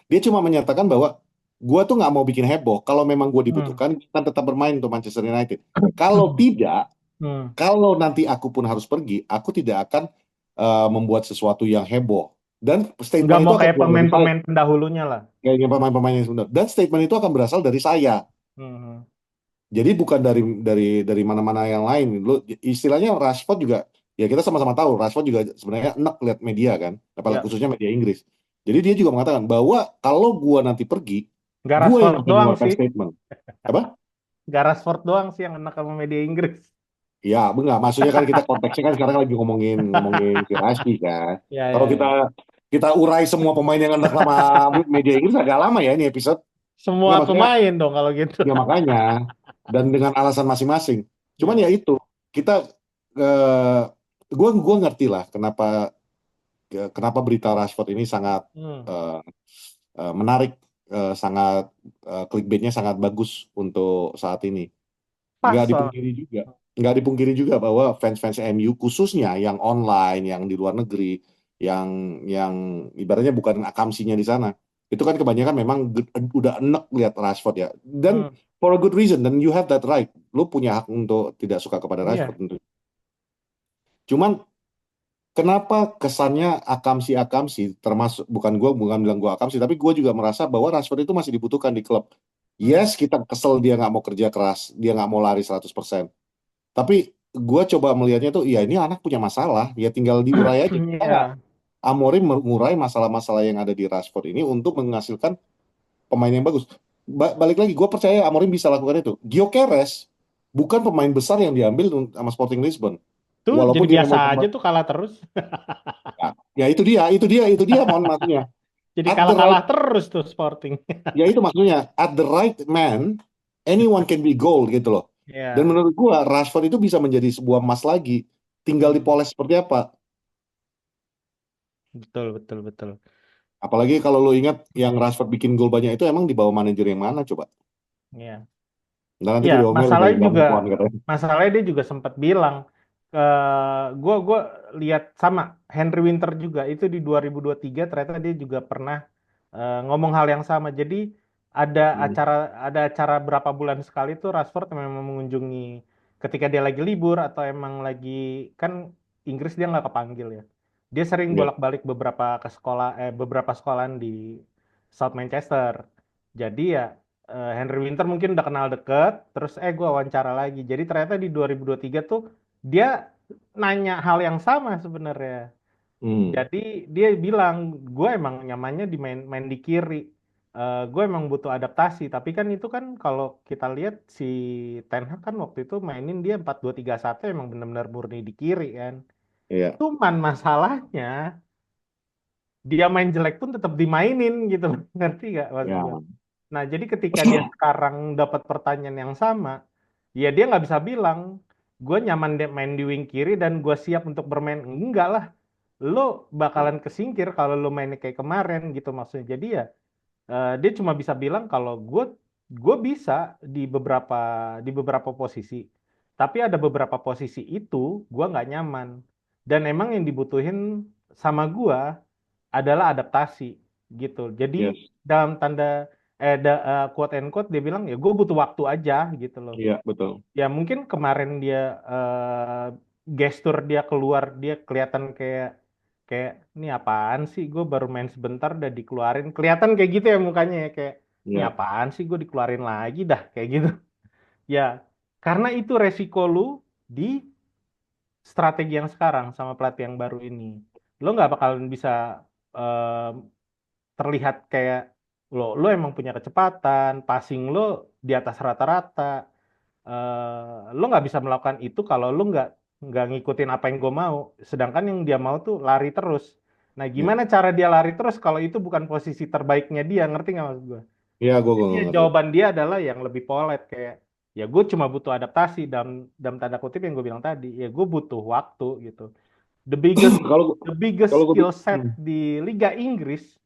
[SPEAKER 1] dia cuma menyatakan bahwa gue tuh nggak mau bikin heboh. Kalau memang gue
[SPEAKER 2] Hmm.
[SPEAKER 1] dibutuhkan, kan tetap bermain untuk Manchester United. Kalau tidak,
[SPEAKER 2] Hmm.
[SPEAKER 1] kalau nanti aku pun harus pergi, aku tidak akan membuat sesuatu yang heboh. Dan
[SPEAKER 2] Nggak
[SPEAKER 1] statement itu
[SPEAKER 2] mau
[SPEAKER 1] akan
[SPEAKER 2] kayak
[SPEAKER 1] keluar dari saya.
[SPEAKER 2] pemain-pemain pendahulunya lah.
[SPEAKER 1] Kayaknya pemain-pemain yang sebenarnya. Dan statement itu akan berasal dari saya.
[SPEAKER 2] Hmm.
[SPEAKER 1] Jadi bukan dari mana-mana yang lain. Lu istilahnya Rashford juga ya kita sama-sama tahu Rashford juga sebenarnya enak lihat media kan, apalagi
[SPEAKER 2] Ya,
[SPEAKER 1] khususnya media Inggris. Jadi dia juga mengatakan bahwa kalau gua nanti pergi,
[SPEAKER 2] nggak
[SPEAKER 1] gue yang
[SPEAKER 2] Rashford
[SPEAKER 1] akan
[SPEAKER 2] doang
[SPEAKER 1] mengeluarkan
[SPEAKER 2] sih.
[SPEAKER 1] statement. Apa?
[SPEAKER 2] Nggak Rashford doang sih yang enak sama media Inggris.
[SPEAKER 1] Ya, enggak. Maksudnya kan kita konteksnya kan sekarang lagi ngomongin ngomongin si Rashid kan.
[SPEAKER 2] Ya,
[SPEAKER 1] Kalau
[SPEAKER 2] ya,
[SPEAKER 1] kita
[SPEAKER 2] ya.
[SPEAKER 1] kita urai semua pemain yang enak sama media Inggris agak lama ya ini episode.
[SPEAKER 2] Semua
[SPEAKER 1] Enggak maksudnya
[SPEAKER 2] pemain dong kalau gitu.
[SPEAKER 1] ya makanya dan dengan alasan masing-masing. Cuman
[SPEAKER 2] Ya.
[SPEAKER 1] ya itu kita eh, gua ngerti lah kenapa berita Rashford ini sangat
[SPEAKER 2] Hmm.
[SPEAKER 1] eh, menarik, sangat clickbaitnya sangat bagus untuk saat ini.
[SPEAKER 2] Pas
[SPEAKER 1] nggak
[SPEAKER 2] soal.
[SPEAKER 1] dipungkiri juga nggak dipungkiri juga bahwa fans-fans MU khususnya yang online yang di luar negeri yang yang ibaratnya bukan akamsinya di sana itu kan kebanyakan memang udah enek lihat Rashford ya dan
[SPEAKER 2] Hmm.
[SPEAKER 1] for a good reason dan you have that right lu punya hak untuk tidak suka kepada Rashford
[SPEAKER 2] Iya.
[SPEAKER 1] tentu cuman kenapa kesannya akamsi termasuk bukan bilang gua akamsi tapi gua juga merasa bahwa Rashford itu masih dibutuhkan di klub.
[SPEAKER 2] Hmm.
[SPEAKER 1] Yes, kita kesel dia nggak mau kerja keras, dia nggak mau lari 100%. Tapi gue coba melihatnya tuh, ya ini anak punya masalah, ya tinggal diurai aja. Kita nggak,
[SPEAKER 2] Iya.
[SPEAKER 1] Amorim mengurai masalah-masalah yang ada di Rashford ini untuk menghasilkan pemain yang bagus. Balik lagi, gue percaya Amorim bisa lakukan itu. Gyökeres bukan pemain besar yang diambil sama Sporting Lisbon.
[SPEAKER 2] Tuh jadi
[SPEAKER 1] Walaupun dia
[SPEAKER 2] biasa
[SPEAKER 1] memang
[SPEAKER 2] aja tuh kalah terus.
[SPEAKER 1] ya, ya itu dia, mohon maksudnya.
[SPEAKER 2] Jadi
[SPEAKER 1] At the right,
[SPEAKER 2] kalah-kalah terus tuh Sporting.
[SPEAKER 1] ya itu maksudnya, at the right man, anyone can be gold gitu loh. Dan
[SPEAKER 2] Ya.
[SPEAKER 1] menurut gue, Rashford itu bisa menjadi sebuah emas lagi. Tinggal
[SPEAKER 2] Hmm.
[SPEAKER 1] dipoles seperti apa.
[SPEAKER 2] Betul, betul, betul.
[SPEAKER 1] Apalagi kalau lo ingat yang Rashford bikin gol banyak itu emang di bawah manajer yang mana coba?
[SPEAKER 2] Ya.
[SPEAKER 1] Nah, nanti
[SPEAKER 2] Ya,
[SPEAKER 1] gue diomelin kayak nggak move on katanya.
[SPEAKER 2] masalahnya dia juga sempat bilang ke gua lihat sama Henry Winter juga itu di 2023 ternyata dia juga pernah ngomong hal yang sama. Jadi ada
[SPEAKER 1] Hmm.
[SPEAKER 2] acara ada acara berapa bulan sekali tuh Rashford memang mengunjungi ketika dia lagi libur atau emang lagi kan Inggris dia nggak kepanggil ya. Dia sering
[SPEAKER 1] Ya.
[SPEAKER 2] bolak-balik beberapa sekolahan di South Manchester. Jadi ya Henry Winter mungkin udah kenal deket, terus gue wawancara lagi. Jadi ternyata di 2023 tuh dia nanya hal yang sama sebenarnya.
[SPEAKER 1] Hmm.
[SPEAKER 2] Jadi dia bilang gue emang nyamannya di main di kiri. gue emang butuh adaptasi. Tapi kan itu kan kalau kita lihat si Ten Hag kan waktu itu mainin dia 4-2-3-1 emang benar-benar murni di kiri kan.
[SPEAKER 1] Iya,
[SPEAKER 2] Cuman masalahnya dia main jelek pun tetap dimainin gitu. Ngerti gak maksud gue?
[SPEAKER 1] ya,
[SPEAKER 2] Nah, jadi ketika dia sekarang dapat pertanyaan yang sama, ya dia nggak bisa bilang, gue nyaman main di wing kiri dan gue siap untuk bermain. Enggak lah, lo bakalan kesingkir kalau lo mainnya kayak kemarin gitu maksudnya. Jadi ya dia cuma bisa bilang kalau gue bisa di beberapa posisi, tapi ada beberapa posisi itu gue nggak nyaman. Dan emang yang dibutuhin sama gue adalah adaptasi gitu. Jadi
[SPEAKER 1] yes,
[SPEAKER 2] dalam tanda quote and quote dia bilang ya gue butuh waktu aja gitu loh.
[SPEAKER 1] iya betul,
[SPEAKER 2] Ya mungkin kemarin dia gestur dia keluar dia kelihatan kayak kayak ini apaan sih gue baru main sebentar udah dikeluarin kelihatan kayak gitu ya mukanya ya kayak ini
[SPEAKER 1] iya,
[SPEAKER 2] apaan sih gue dikeluarin lagi dah kayak gitu. Ya karena itu resiko lu di strategi yang sekarang sama pelatih yang baru ini lo nggak bakalan bisa eh, terlihat kayak lo emang punya kecepatan, passing lo di atas rata-rata. Lo nggak bisa melakukan itu kalau lo nggak ngikutin apa yang gue mau. Sedangkan yang dia mau tuh lari terus. Nah,
[SPEAKER 1] iya,
[SPEAKER 2] gimana cara dia lari terus kalau itu bukan posisi terbaiknya dia? Ngerti nggak maksud gue?
[SPEAKER 1] iya gue
[SPEAKER 2] Jadi ya
[SPEAKER 1] ngerti.
[SPEAKER 2] jawaban dia adalah yang lebih polite kayak ya gue cuma butuh adaptasi dalam tanda kutip yang gue bilang tadi. Ya gue butuh waktu gitu. The biggest
[SPEAKER 1] Kalau
[SPEAKER 2] the biggest
[SPEAKER 1] kalau gue,
[SPEAKER 2] skill set di Liga Inggris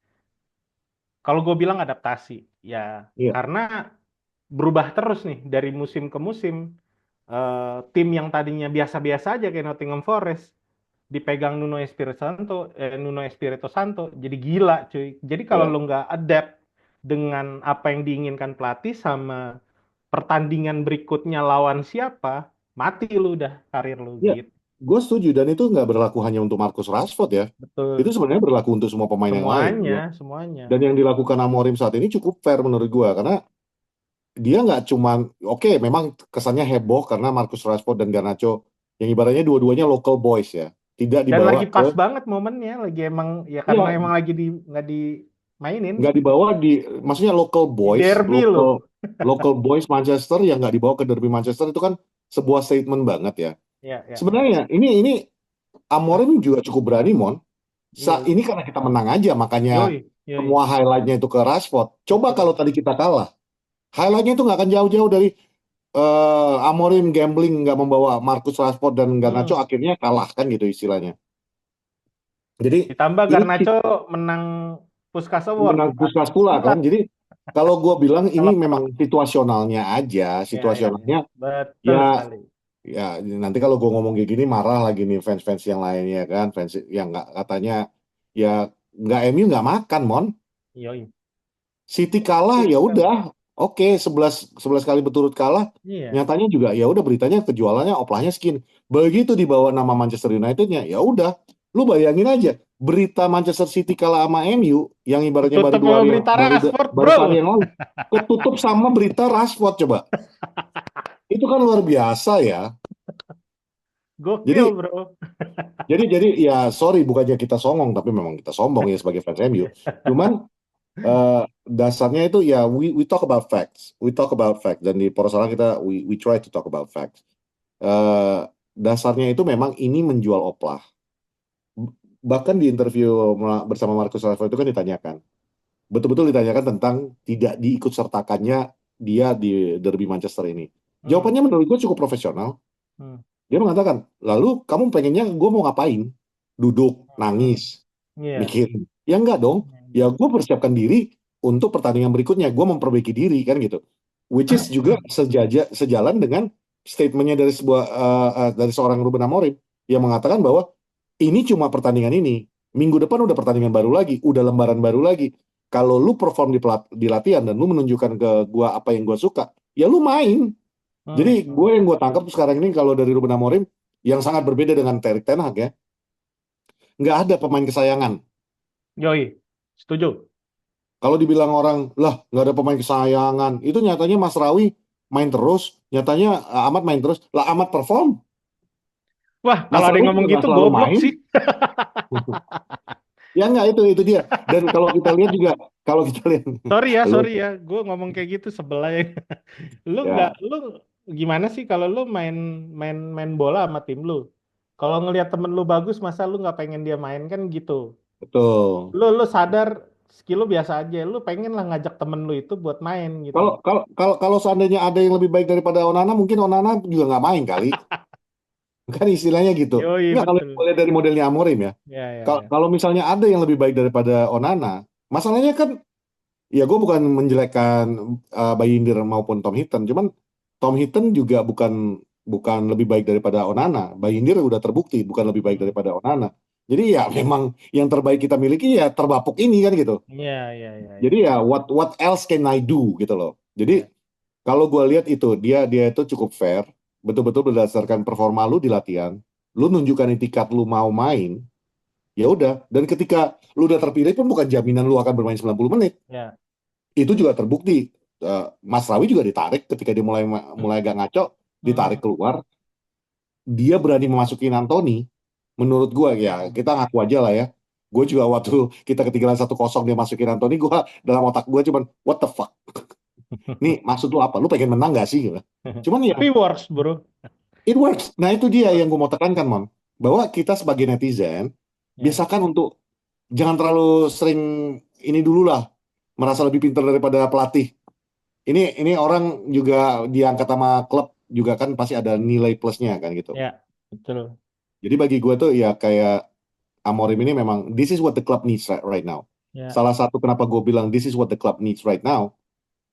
[SPEAKER 2] kalau gue bilang adaptasi, ya
[SPEAKER 1] iya,
[SPEAKER 2] karena berubah terus nih dari musim ke musim. Tim yang tadinya biasa-biasa aja kayak Nottingham Forest dipegang Nuno Espirito Santo jadi gila cuy. Jadi kalau
[SPEAKER 1] iya,
[SPEAKER 2] lo nggak adapt dengan apa yang diinginkan pelatih sama pertandingan berikutnya lawan siapa, mati lu udah karir lu
[SPEAKER 1] iya,
[SPEAKER 2] gitu.
[SPEAKER 1] gue setuju dan itu nggak berlaku hanya untuk Marcus Rashford ya, itu
[SPEAKER 2] Betul.
[SPEAKER 1] sebenarnya berlaku untuk semua pemain yang lain.
[SPEAKER 2] Semuanya,
[SPEAKER 1] Ya.
[SPEAKER 2] semuanya.
[SPEAKER 1] Dan yang dilakukan Amorim saat ini cukup fair menurut gue karena dia nggak cuman oke memang kesannya heboh karena Marcus Rashford dan Garnacho yang ibaratnya dua-duanya local boys ya tidak
[SPEAKER 2] Dan
[SPEAKER 1] dibawa
[SPEAKER 2] lagi
[SPEAKER 1] ke
[SPEAKER 2] pas banget momennya, lagi emang ya karena
[SPEAKER 1] ya
[SPEAKER 2] emang lagi nggak dimainin
[SPEAKER 1] nggak dibawa di maksudnya local
[SPEAKER 2] di
[SPEAKER 1] boys
[SPEAKER 2] derby
[SPEAKER 1] local
[SPEAKER 2] loh.
[SPEAKER 1] local boys Manchester yang nggak dibawa ke derby Manchester itu kan sebuah statement banget ya
[SPEAKER 2] Ya, ya, ya.
[SPEAKER 1] sebenarnya ini Amorim juga cukup berani Mon.
[SPEAKER 2] Yoi,
[SPEAKER 1] Ini karena kita menang aja makanya
[SPEAKER 2] yoi, yoi.
[SPEAKER 1] semua highlightnya itu ke Rashford coba
[SPEAKER 2] Betul.
[SPEAKER 1] kalau tadi kita kalah highlightnya itu nggak akan jauh-jauh dari Amorim gambling nggak membawa Marcus Rashford dan Garnacho
[SPEAKER 2] Hmm.
[SPEAKER 1] akhirnya kalah kan gitu istilahnya. Jadi
[SPEAKER 2] Ditambah
[SPEAKER 1] ini
[SPEAKER 2] Garnacho menang Puskás Award
[SPEAKER 1] menang
[SPEAKER 2] kan.
[SPEAKER 1] Puskás pula
[SPEAKER 2] Gila.
[SPEAKER 1] kan. Jadi kalau gue bilang ini
[SPEAKER 2] Kalau
[SPEAKER 1] memang situasionalnya aja,
[SPEAKER 2] ya, ya, ya.
[SPEAKER 1] situasionalnya
[SPEAKER 2] Betul
[SPEAKER 1] ya
[SPEAKER 2] sekali.
[SPEAKER 1] ya nanti kalau gue ngomong kayak gini marah lagi nih fans-fans yang lainnya kan, fans yang nggak katanya ya nggak MU nggak makan mon.
[SPEAKER 2] Yoi.
[SPEAKER 1] City kalah
[SPEAKER 2] Betul
[SPEAKER 1] ya
[SPEAKER 2] sekali.
[SPEAKER 1] udah, oke 11 kali berturut kalah.
[SPEAKER 2] Iya.
[SPEAKER 1] Nyatanya juga ya udah beritanya kejualannya oplahnya skin. Begitu dibawa nama Manchester Unitednya ya udah, lu bayangin aja berita Manchester City kalah sama MU yang ibaratnya baru
[SPEAKER 2] Ketutup
[SPEAKER 1] dua
[SPEAKER 2] sama
[SPEAKER 1] hari
[SPEAKER 2] berita
[SPEAKER 1] baru
[SPEAKER 2] Rashford,
[SPEAKER 1] baru sehari
[SPEAKER 2] bro.
[SPEAKER 1] yang lalu ketutup sama berita Rashford coba. Itu kan luar biasa ya.
[SPEAKER 2] Gokil,
[SPEAKER 1] Jadi
[SPEAKER 2] bro.
[SPEAKER 1] jadi ya sorry bukannya kita songong tapi memang kita sombong ya sebagai fans MU. Cuman dasarnya itu ya we talk about facts, we talk about facts dan di Porosalan kita we try to talk about facts. Eh, dasarnya itu memang ini menjual oplah. Bahkan di interview bersama Marcus Rashford itu kan ditanyakan, betul-betul ditanyakan tentang tidak diikut sertakannya dia di derby Manchester ini.
[SPEAKER 2] Hmm,
[SPEAKER 1] Jawabannya menurut gue cukup profesional.
[SPEAKER 2] hmm,
[SPEAKER 1] Dia mengatakan, lalu kamu pengennya gue mau ngapain? Duduk,
[SPEAKER 2] hmm.
[SPEAKER 1] nangis,
[SPEAKER 2] Iya.
[SPEAKER 1] mikirin. Ya enggak dong. Ya gue persiapkan diri untuk pertandingan berikutnya. Gue memperbaiki diri kan gitu. Which is juga sejalan dengan statementnya dari dari seorang Ruben Amorim yang mengatakan bahwa ini cuma pertandingan ini. Minggu depan udah pertandingan baru lagi, udah lembaran baru lagi. Kalau lu perform di latihan dan lu menunjukkan ke gua apa yang gua suka, ya lu main. Jadi
[SPEAKER 2] Hmm,
[SPEAKER 1] gue
[SPEAKER 2] hmm.
[SPEAKER 1] yang gue tangkap sekarang ini kalau dari Ruben Amorim yang sangat berbeda dengan Erik Ten Hag ya, nggak ada pemain kesayangan.
[SPEAKER 2] Yoi. Setuju.
[SPEAKER 1] Kalau dibilang orang lah nggak ada pemain kesayangan, itu nyatanya Mas Rawi main terus, nyatanya Ahmad main terus, lah Ahmad perform,
[SPEAKER 2] Wah, kalau
[SPEAKER 1] Mas
[SPEAKER 2] ada
[SPEAKER 1] Rawi
[SPEAKER 2] yang
[SPEAKER 1] juga
[SPEAKER 2] ngomong
[SPEAKER 1] nggak
[SPEAKER 2] gitu
[SPEAKER 1] selalu
[SPEAKER 2] goblok
[SPEAKER 1] main.
[SPEAKER 2] sih.
[SPEAKER 1] Ya nggak itu dia. Dan kalau kita lihat juga Kalau kita lihat, lu
[SPEAKER 2] Sorry ya, gue ngomong kayak gitu sebelah ya.
[SPEAKER 1] ya
[SPEAKER 2] Lu gimana sih kalau lu main main main bola sama tim lu? Kalau ngelihat temen lu bagus, masa lu nggak pengen dia main kan gitu?
[SPEAKER 1] betul.
[SPEAKER 2] Lu sadar skill lu biasa aja, lu pengen lah ngajak temen lu itu buat main gitu.
[SPEAKER 1] Kalau seandainya ada yang lebih baik daripada Onana, mungkin Onana juga nggak main kali. Kan istilahnya gitu.
[SPEAKER 2] Yoi
[SPEAKER 1] Nggak, kalau
[SPEAKER 2] betul.
[SPEAKER 1] lihat dari modelnya Amorim ya.
[SPEAKER 2] Ya ya
[SPEAKER 1] Kalau
[SPEAKER 2] ya.
[SPEAKER 1] kalau misalnya ada yang lebih baik daripada Onana, masalahnya kan, ya gue bukan menjelekkan Bayindir maupun Tom Hinton, cuman Tom Hinton juga bukan bukan lebih baik daripada Onana. Bayindir udah terbukti bukan lebih baik
[SPEAKER 2] Hmm.
[SPEAKER 1] daripada Onana. Jadi ya memang yang terbaik kita miliki ya terbapuk ini kan gitu.
[SPEAKER 2] Ya ya ya
[SPEAKER 1] Jadi
[SPEAKER 2] ya.
[SPEAKER 1] ya what else can I do gitu loh. Jadi
[SPEAKER 2] Ya.
[SPEAKER 1] kalau gue lihat itu dia itu cukup fair, betul-betul berdasarkan performa lu di latihan, lu nunjukkan itikat lu mau main, ya udah. Dan ketika lu udah terpilih pun bukan jaminan lu akan bermain 90 menit.
[SPEAKER 2] Ya.
[SPEAKER 1] Itu juga terbukti. Mas Rawi juga ditarik ketika dia mulai mulai agak ngaco, ditarik
[SPEAKER 2] Hmm.
[SPEAKER 1] keluar. Dia berani memasukin Anthony. Menurut gue ya
[SPEAKER 2] Hmm.
[SPEAKER 1] kita ngaku aja lah ya. Gue juga waktu kita ketinggalan 1-0 dia masukin Anthony, gue dalam otak gue cuman what the fuck. Nih maksud lu apa? Lu pengen menang gak sih? Gitu. Cuman ya
[SPEAKER 2] Tapi works bro.
[SPEAKER 1] it works. Nah itu dia yang gue mau tekankan, Mon. Bahwa kita sebagai netizen,
[SPEAKER 2] Ya.
[SPEAKER 1] biasakan untuk jangan terlalu sering ini dulu lah, merasa lebih pintar daripada pelatih. Ini orang juga diangkat sama klub juga kan pasti ada nilai plusnya kan gitu.
[SPEAKER 2] Ya. Betul.
[SPEAKER 1] Jadi bagi gue tuh ya kayak Amorim ini memang this is what the club needs right now.
[SPEAKER 2] Ya.
[SPEAKER 1] Salah satu kenapa gue bilang this is what the club needs right now,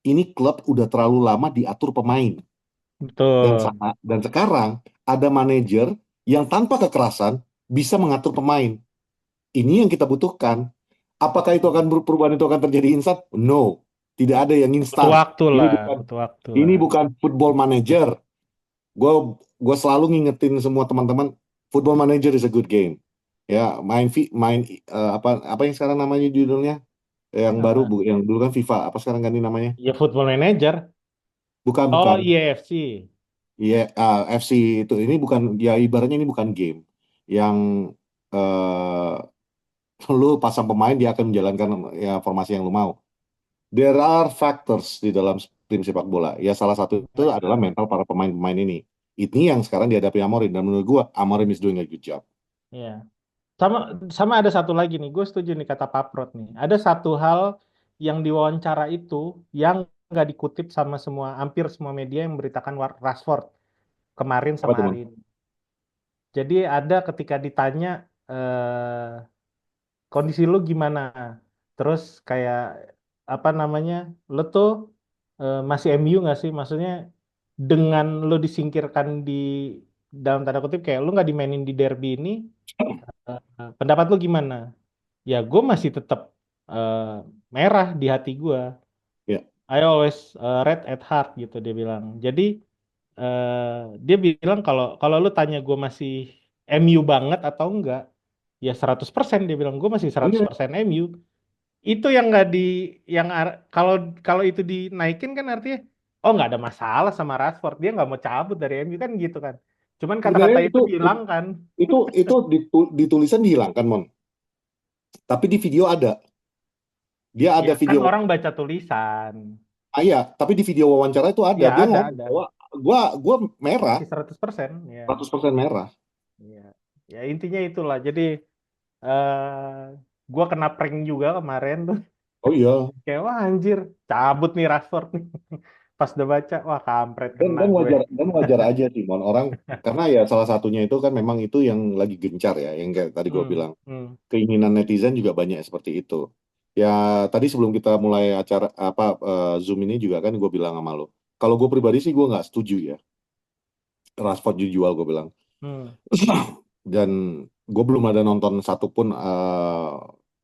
[SPEAKER 1] ini klub udah terlalu lama diatur pemain.
[SPEAKER 2] Betul.
[SPEAKER 1] Dan sekarang ada manajer yang tanpa kekerasan bisa mengatur pemain. Ini yang kita butuhkan. Apakah itu akan perubahan itu akan terjadi instan? No, tidak ada yang
[SPEAKER 2] Butuh
[SPEAKER 1] instan.
[SPEAKER 2] waktu
[SPEAKER 1] Ini
[SPEAKER 2] lah.
[SPEAKER 1] bukan
[SPEAKER 2] Butuh waktu
[SPEAKER 1] ini
[SPEAKER 2] lah.
[SPEAKER 1] bukan football manager. Gue selalu ngingetin semua teman-teman, football manager is a good game. Ya, main apa yang sekarang namanya judulnya? Yang baru
[SPEAKER 2] Apa?
[SPEAKER 1] yang dulu kan FIFA, apa sekarang ganti namanya?
[SPEAKER 2] Ya Football Manager.
[SPEAKER 1] Bukan,
[SPEAKER 2] Oh
[SPEAKER 1] bukan.
[SPEAKER 2] EAFC.
[SPEAKER 1] Iya, FC itu ini bukan ya ibaratnya ini bukan game yang lu pasang pemain dia akan menjalankan ya formasi yang lu mau. There are factors di dalam tim sepak bola. Ya salah satu itu adalah
[SPEAKER 2] Ya.
[SPEAKER 1] mental para pemain-pemain ini. Ini yang sekarang dihadapi Amorim dan menurut gua Amorim is doing a good job.
[SPEAKER 2] Ya. Sama sama ada satu lagi nih, gue setuju nih kata Pak Prot nih. Ada satu hal yang diwawancara itu yang nggak dikutip sama semua, hampir semua media yang memberitakan Rashford kemarin
[SPEAKER 1] Apa
[SPEAKER 2] sama
[SPEAKER 1] tuh,
[SPEAKER 2] hari
[SPEAKER 1] Man?
[SPEAKER 2] ini. Jadi ada ketika ditanya kondisi lu gimana, terus kayak apa namanya, lu tuh masih MU nggak sih? Maksudnya dengan lu disingkirkan di dalam tanda kutip kayak lu nggak dimainin di derby ini, pendapat lu gimana? Ya gue masih tetap eh, merah di hati gue.
[SPEAKER 1] Ya,
[SPEAKER 2] I always red at heart gitu dia bilang. Jadi dia bilang kalau kalau lu tanya gue masih MU banget atau enggak, ya 100% dia bilang gue masih
[SPEAKER 1] oh iya,
[SPEAKER 2] 100% MU. Itu yang nggak di kalau kalau itu dinaikin kan artinya oh nggak ada masalah sama Rashford, dia nggak mau cabut dari MU kan gitu kan. Cuman kata-kata
[SPEAKER 1] sebenarnya
[SPEAKER 2] itu bilang kan,
[SPEAKER 1] itu ditulisan dihilangkan, Mon. Tapi di video ada. Dia
[SPEAKER 2] ya
[SPEAKER 1] ada
[SPEAKER 2] kan
[SPEAKER 1] video.
[SPEAKER 2] orang baca tulisan.
[SPEAKER 1] Iya, tapi di video wawancara itu ada.
[SPEAKER 2] Ya
[SPEAKER 1] Dia ngomong
[SPEAKER 2] ada.
[SPEAKER 1] bahwa gua merah,
[SPEAKER 2] Masih 100% ya.
[SPEAKER 1] 100% merah.
[SPEAKER 2] Ya, ya intinya itulah. Jadi eh gua kena prank juga kemarin tuh.
[SPEAKER 1] Oh iya.
[SPEAKER 2] Kayak wah anjir, cabut nih Rashford nih. Pas udah baca, wah kampret
[SPEAKER 1] Dan
[SPEAKER 2] kena
[SPEAKER 1] dan
[SPEAKER 2] gue.
[SPEAKER 1] wajar aja sih, Mon. Orang karena ya salah satunya itu kan memang itu yang lagi gencar ya, yang kayak tadi gue
[SPEAKER 2] Hmm,
[SPEAKER 1] bilang.
[SPEAKER 2] hmm,
[SPEAKER 1] Keinginan netizen juga banyak seperti itu. Ya tadi sebelum kita mulai acara apa Zoom ini juga kan gue bilang sama lo. Kalau gue pribadi sih gue nggak setuju ya. Rashford dijual gue bilang.
[SPEAKER 2] hmm,
[SPEAKER 1] Dan gue belum ada nonton satupun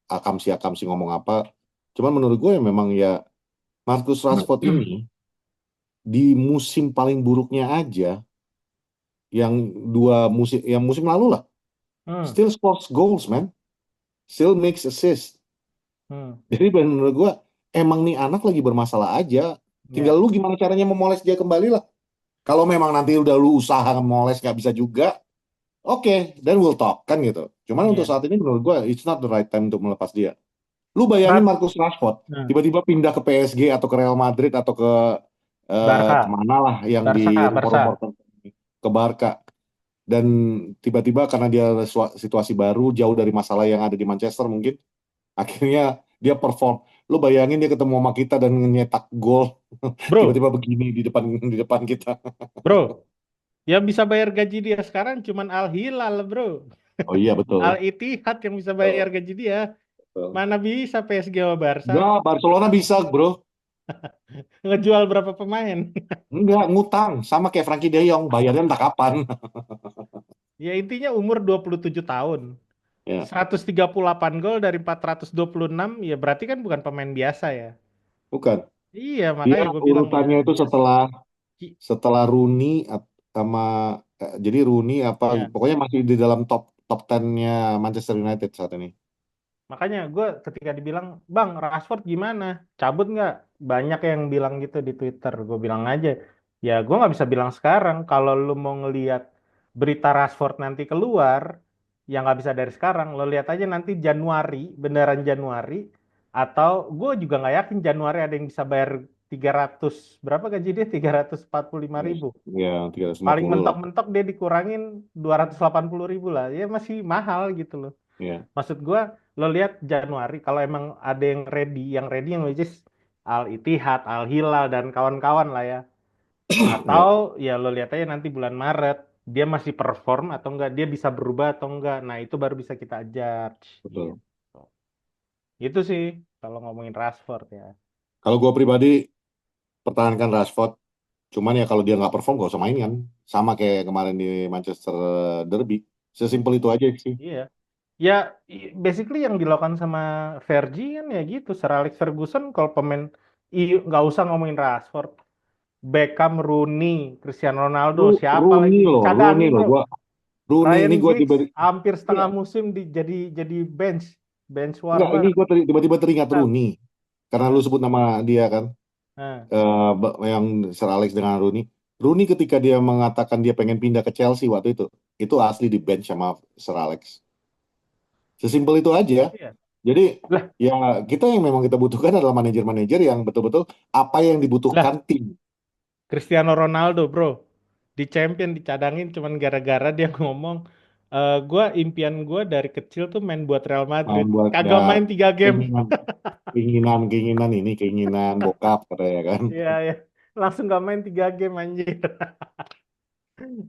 [SPEAKER 1] akamsi ngomong apa. Cuman menurut gue ya memang ya Marcus Rashford ini di musim paling buruknya aja yang yang musim lalu lah
[SPEAKER 2] hmm,
[SPEAKER 1] still scores goals man, still makes assist.
[SPEAKER 2] hmm.
[SPEAKER 1] Jadi menurut gue emang nih anak lagi bermasalah aja, tinggal
[SPEAKER 2] Ya,
[SPEAKER 1] lu gimana caranya memoles dia kembali lah. Kalau memang nanti udah lu usaha memoles nggak bisa juga, oke, then we'll talk kan gitu. Cuman untuk
[SPEAKER 2] ya,
[SPEAKER 1] saat ini menurut gue it's not the right time untuk melepas dia. Lu bayangin
[SPEAKER 2] Rat,
[SPEAKER 1] Marcus Rashford
[SPEAKER 2] nah,
[SPEAKER 1] tiba-tiba pindah ke PSG atau ke Real Madrid atau ke
[SPEAKER 2] Barca,
[SPEAKER 1] kemana lah yang
[SPEAKER 2] Barca, Barca.
[SPEAKER 1] dirumor-rumorkan ke Barca, dan tiba-tiba karena dia situasi baru jauh dari masalah yang ada di Manchester mungkin akhirnya dia perform. Lu bayangin dia ketemu sama kita dan nyetak gol
[SPEAKER 2] Bro,
[SPEAKER 1] tiba-tiba begini di depan kita.
[SPEAKER 2] bro, yang bisa bayar gaji dia sekarang cuman Al Hilal, bro.
[SPEAKER 1] Oh iya betul.
[SPEAKER 2] Al Ittihad yang bisa bayar
[SPEAKER 1] Betul,
[SPEAKER 2] gaji dia.
[SPEAKER 1] betul.
[SPEAKER 2] Mana bisa PSG sama Barca
[SPEAKER 1] Enggak, Barcelona bisa, bro.
[SPEAKER 2] ngejual berapa pemain?
[SPEAKER 1] Enggak, ngutang. Sama kayak Frankie De Jong. Bayarnya entah kapan.
[SPEAKER 2] Ya intinya umur 27 tahun.
[SPEAKER 1] Ya,
[SPEAKER 2] 138 gol dari 426, ya berarti kan bukan pemain biasa ya.
[SPEAKER 1] bukan.
[SPEAKER 2] Iya,
[SPEAKER 1] Dia
[SPEAKER 2] makanya gue bilang ya
[SPEAKER 1] urutannya itu
[SPEAKER 2] dia
[SPEAKER 1] setelah
[SPEAKER 2] ski.
[SPEAKER 1] setelah Rooney sama jadi Rooney apa
[SPEAKER 2] Ya.
[SPEAKER 1] pokoknya masih di dalam top top 10-nya Manchester United saat ini.
[SPEAKER 2] Makanya gue ketika dibilang, Bang, Rashford gimana? Cabut nggak? Banyak yang bilang gitu di Twitter. Gue bilang aja, ya gue nggak bisa bilang sekarang. Kalau lu mau ngelihat berita Rashford nanti keluar, ya nggak bisa dari sekarang. Lo lihat aja nanti Januari, beneran Januari. Atau gue juga nggak yakin Januari ada yang bisa bayar 300, berapa gaji dia? 345.000.
[SPEAKER 1] Ya, 350
[SPEAKER 2] Paling
[SPEAKER 1] lah.
[SPEAKER 2] mentok-mentok dia dikurangin 280.000 lah. Ya masih mahal gitu loh.
[SPEAKER 1] Ya,
[SPEAKER 2] Maksud gua, lo lihat Januari kalau emang ada yang ready yang which is Al Ittihad, Al Hilal dan kawan-kawan lah ya.
[SPEAKER 1] ya,
[SPEAKER 2] Atau ya lo lihat aja nanti bulan Maret dia masih perform atau enggak, dia bisa berubah atau enggak. Nah, itu baru bisa kita judge
[SPEAKER 1] betul.
[SPEAKER 2] gitu. Itu sih kalau ngomongin Rashford ya.
[SPEAKER 1] Kalau gue pribadi pertahankan Rashford. Cuman ya kalau dia nggak perform gak usah main kan. Sama kayak kemarin di Manchester Derby. Sesimpel itu aja sih.
[SPEAKER 2] Iya. Ya, basically yang dilakukan sama Fergie kan ya gitu. Sir Alex Ferguson kalau pemain nggak usah ngomongin Rashford. Beckham, Rooney, Cristiano Ronaldo, siapa lagi
[SPEAKER 1] Rooney
[SPEAKER 2] dicadangin
[SPEAKER 1] loh,
[SPEAKER 2] bro?
[SPEAKER 1] Rooney
[SPEAKER 2] Ryan
[SPEAKER 1] ini gue
[SPEAKER 2] Giggs
[SPEAKER 1] tiba
[SPEAKER 2] hampir
[SPEAKER 1] iya,
[SPEAKER 2] setengah musim jadi bench
[SPEAKER 1] enggak, ini
[SPEAKER 2] warmer.
[SPEAKER 1] gue tiba-tiba teringat
[SPEAKER 2] Kan?
[SPEAKER 1] Rooney karena lu
[SPEAKER 2] Nah,
[SPEAKER 1] sebut nama dia kan,
[SPEAKER 2] nah,
[SPEAKER 1] yang Sir Alex dengan Rooney. Rooney ketika dia mengatakan dia pengen pindah ke Chelsea waktu itu asli di bench sama Sir Alex. Sesimpel itu aja.
[SPEAKER 2] iya.
[SPEAKER 1] Jadi
[SPEAKER 2] Lah,
[SPEAKER 1] ya kita yang memang kita butuhkan adalah manajer-manajer yang betul-betul apa yang dibutuhkan
[SPEAKER 2] lah,
[SPEAKER 1] tim.
[SPEAKER 2] Cristiano Ronaldo bro, di champion dicadangin cuman gara-gara dia ngomong, gua impian gua dari kecil tuh main buat Real Madrid.
[SPEAKER 1] Main buat ya
[SPEAKER 2] Kagak main 3 game.
[SPEAKER 1] keinginan keinginan ini keinginan bokap katanya kan.
[SPEAKER 2] Iya, ya. Langsung gak main 3 game anjir.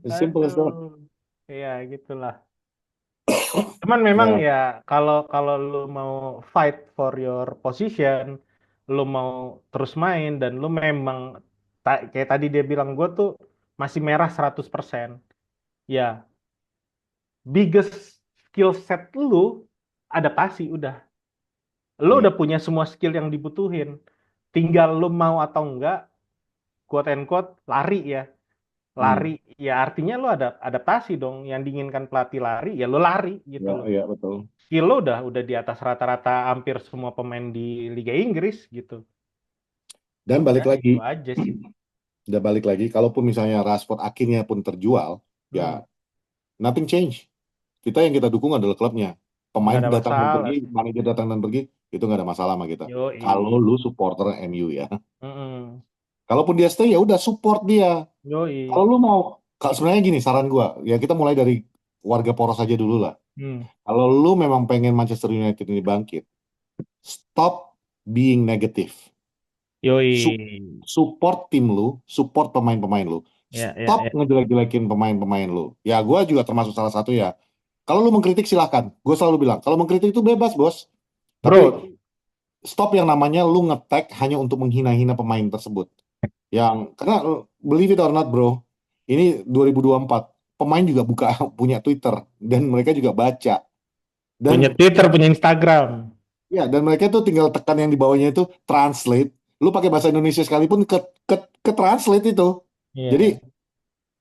[SPEAKER 1] Simple as that.
[SPEAKER 2] Aduh. Iya, gitulah. Cuman memang
[SPEAKER 1] Ya,
[SPEAKER 2] ya kalau kalau lu mau fight for your position, lu mau terus main dan lu memang kayak tadi dia bilang gue tuh masih merah 100%. Ya, biggest skill set lu adaptasi udah. Lu
[SPEAKER 1] ya.
[SPEAKER 2] udah punya semua skill yang dibutuhin. Tinggal lu mau atau enggak, quote and quote, lari ya. Lari
[SPEAKER 1] Hmm.
[SPEAKER 2] ya artinya lu ada adaptasi dong. Yang diinginkan pelatih lari ya lu lari gitu
[SPEAKER 1] Ya,
[SPEAKER 2] loh.
[SPEAKER 1] ya betul.
[SPEAKER 2] Skill lo udah di atas rata-rata hampir semua pemain di Liga Inggris gitu.
[SPEAKER 1] Dan balik
[SPEAKER 2] Udah itu
[SPEAKER 1] lagi,
[SPEAKER 2] aja sih.
[SPEAKER 1] udah balik lagi. Kalaupun misalnya Rashford akhirnya pun terjual,
[SPEAKER 2] Hmm,
[SPEAKER 1] ya nothing change. Kita dukung adalah klubnya.
[SPEAKER 2] nggak
[SPEAKER 1] Pemain
[SPEAKER 2] ada
[SPEAKER 1] datang dan
[SPEAKER 2] masalah
[SPEAKER 1] pergi,
[SPEAKER 2] sih.
[SPEAKER 1] manajer datang dan pergi, itu nggak ada masalah sama kita. Kalau
[SPEAKER 2] Yoi.
[SPEAKER 1] lu supporter MU ya.
[SPEAKER 2] Mm-mm.
[SPEAKER 1] Kalaupun dia stay ya udah support dia. Kalau
[SPEAKER 2] Yoi.
[SPEAKER 1] lu mau, sebenarnya gini saran gua, ya kita mulai dari warga poros aja dulu lah.
[SPEAKER 2] Hmm.
[SPEAKER 1] Kalau lu memang pengen Manchester United ini bangkit, stop being negative. Su-
[SPEAKER 2] Yoi.
[SPEAKER 1] Support tim lu, support pemain-pemain lu.
[SPEAKER 2] Ya, ya,
[SPEAKER 1] Stop
[SPEAKER 2] ya.
[SPEAKER 1] ngejelek-jelekin pemain-pemain lu. Ya gua juga termasuk salah satu ya. Kalau lu mengkritik silahkan. Gue selalu bilang, kalau mengkritik itu bebas bos. Tapi
[SPEAKER 2] Bro,
[SPEAKER 1] stop yang namanya lu nge-tag hanya untuk menghina-hina pemain tersebut. Karena believe it or not bro, ini 2024 pemain juga buka punya Twitter dan mereka juga baca
[SPEAKER 2] punya
[SPEAKER 1] dan
[SPEAKER 2] Twitter, punya Instagram.
[SPEAKER 1] ya dan mereka tuh tinggal tekan yang di bawahnya itu translate. Lu pakai bahasa Indonesia sekalipun ke translate itu. Jadi
[SPEAKER 2] Iya,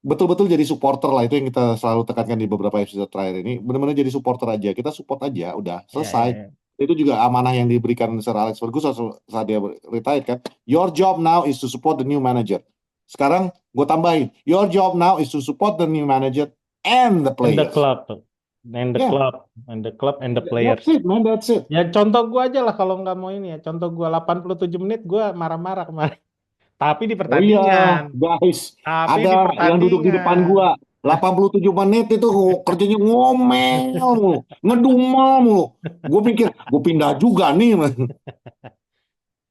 [SPEAKER 1] betul-betul jadi supporter lah, itu yang kita selalu tekankan di beberapa episode terakhir ini, benar-benar jadi supporter aja, kita support aja udah
[SPEAKER 2] iya, iya,
[SPEAKER 1] selesai.
[SPEAKER 2] iya.
[SPEAKER 1] Itu juga amanah yang diberikan Sir Alex Ferguson saat dia retired kan, your job now is to support the new manager. Sekarang gue tambahin, your job now is to support the new manager and the
[SPEAKER 2] And the
[SPEAKER 1] players.
[SPEAKER 2] club. and the
[SPEAKER 1] Ya,
[SPEAKER 2] club, and the
[SPEAKER 1] that's
[SPEAKER 2] players.
[SPEAKER 1] it, man, that's it.
[SPEAKER 2] Ya contoh gue aja lah kalau nggak mau ini ya. Contoh gue 87 menit gue marah-marah kemarin. Tapi di
[SPEAKER 1] Oh iya,
[SPEAKER 2] pertandingan.
[SPEAKER 1] guys,
[SPEAKER 2] Tapi
[SPEAKER 1] ada
[SPEAKER 2] di
[SPEAKER 1] yang duduk di depan
[SPEAKER 2] pertandingan.
[SPEAKER 1] gua 87 menit itu kerjanya ngomel mulu, ngedumel mulu. Gue pikir, gue pindah juga nih.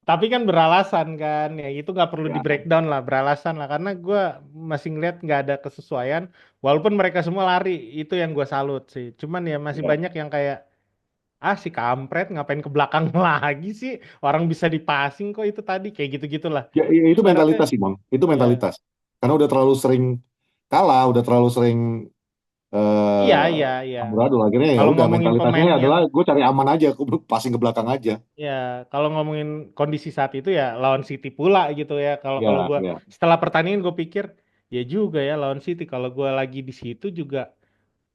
[SPEAKER 2] Tapi kan beralasan kan, ya itu nggak perlu di
[SPEAKER 1] Ya,
[SPEAKER 2] breakdown lah, beralasan lah. Karena gue masih ngeliat nggak ada kesesuaian, walaupun mereka semua lari, itu yang gue salut sih. Cuman ya masih
[SPEAKER 1] ya.
[SPEAKER 2] banyak yang kayak, ah si kampret ngapain ke belakang lagi sih, orang bisa dipassing kok itu tadi, kayak gitu-gitulah.
[SPEAKER 1] Ya, itu
[SPEAKER 2] Ibaratnya,
[SPEAKER 1] mentalitas sih, Bang. Itu
[SPEAKER 2] ya
[SPEAKER 1] mentalitas. Karena udah terlalu sering kalah, udah terlalu sering
[SPEAKER 2] iya iya iya.
[SPEAKER 1] amburadul. Akhirnya ya
[SPEAKER 2] Kalau
[SPEAKER 1] udah
[SPEAKER 2] ngomongin
[SPEAKER 1] mentalitasnya
[SPEAKER 2] pemain yang
[SPEAKER 1] adalah gue cari aman aja, gue passing ke belakang aja.
[SPEAKER 2] Ya, kalau ngomongin kondisi saat itu ya lawan City pula gitu ya. Kalau kalau
[SPEAKER 1] Ya,
[SPEAKER 2] gua
[SPEAKER 1] ya,
[SPEAKER 2] setelah pertandingan gue pikir ya juga ya lawan City. Kalau gua lagi di situ juga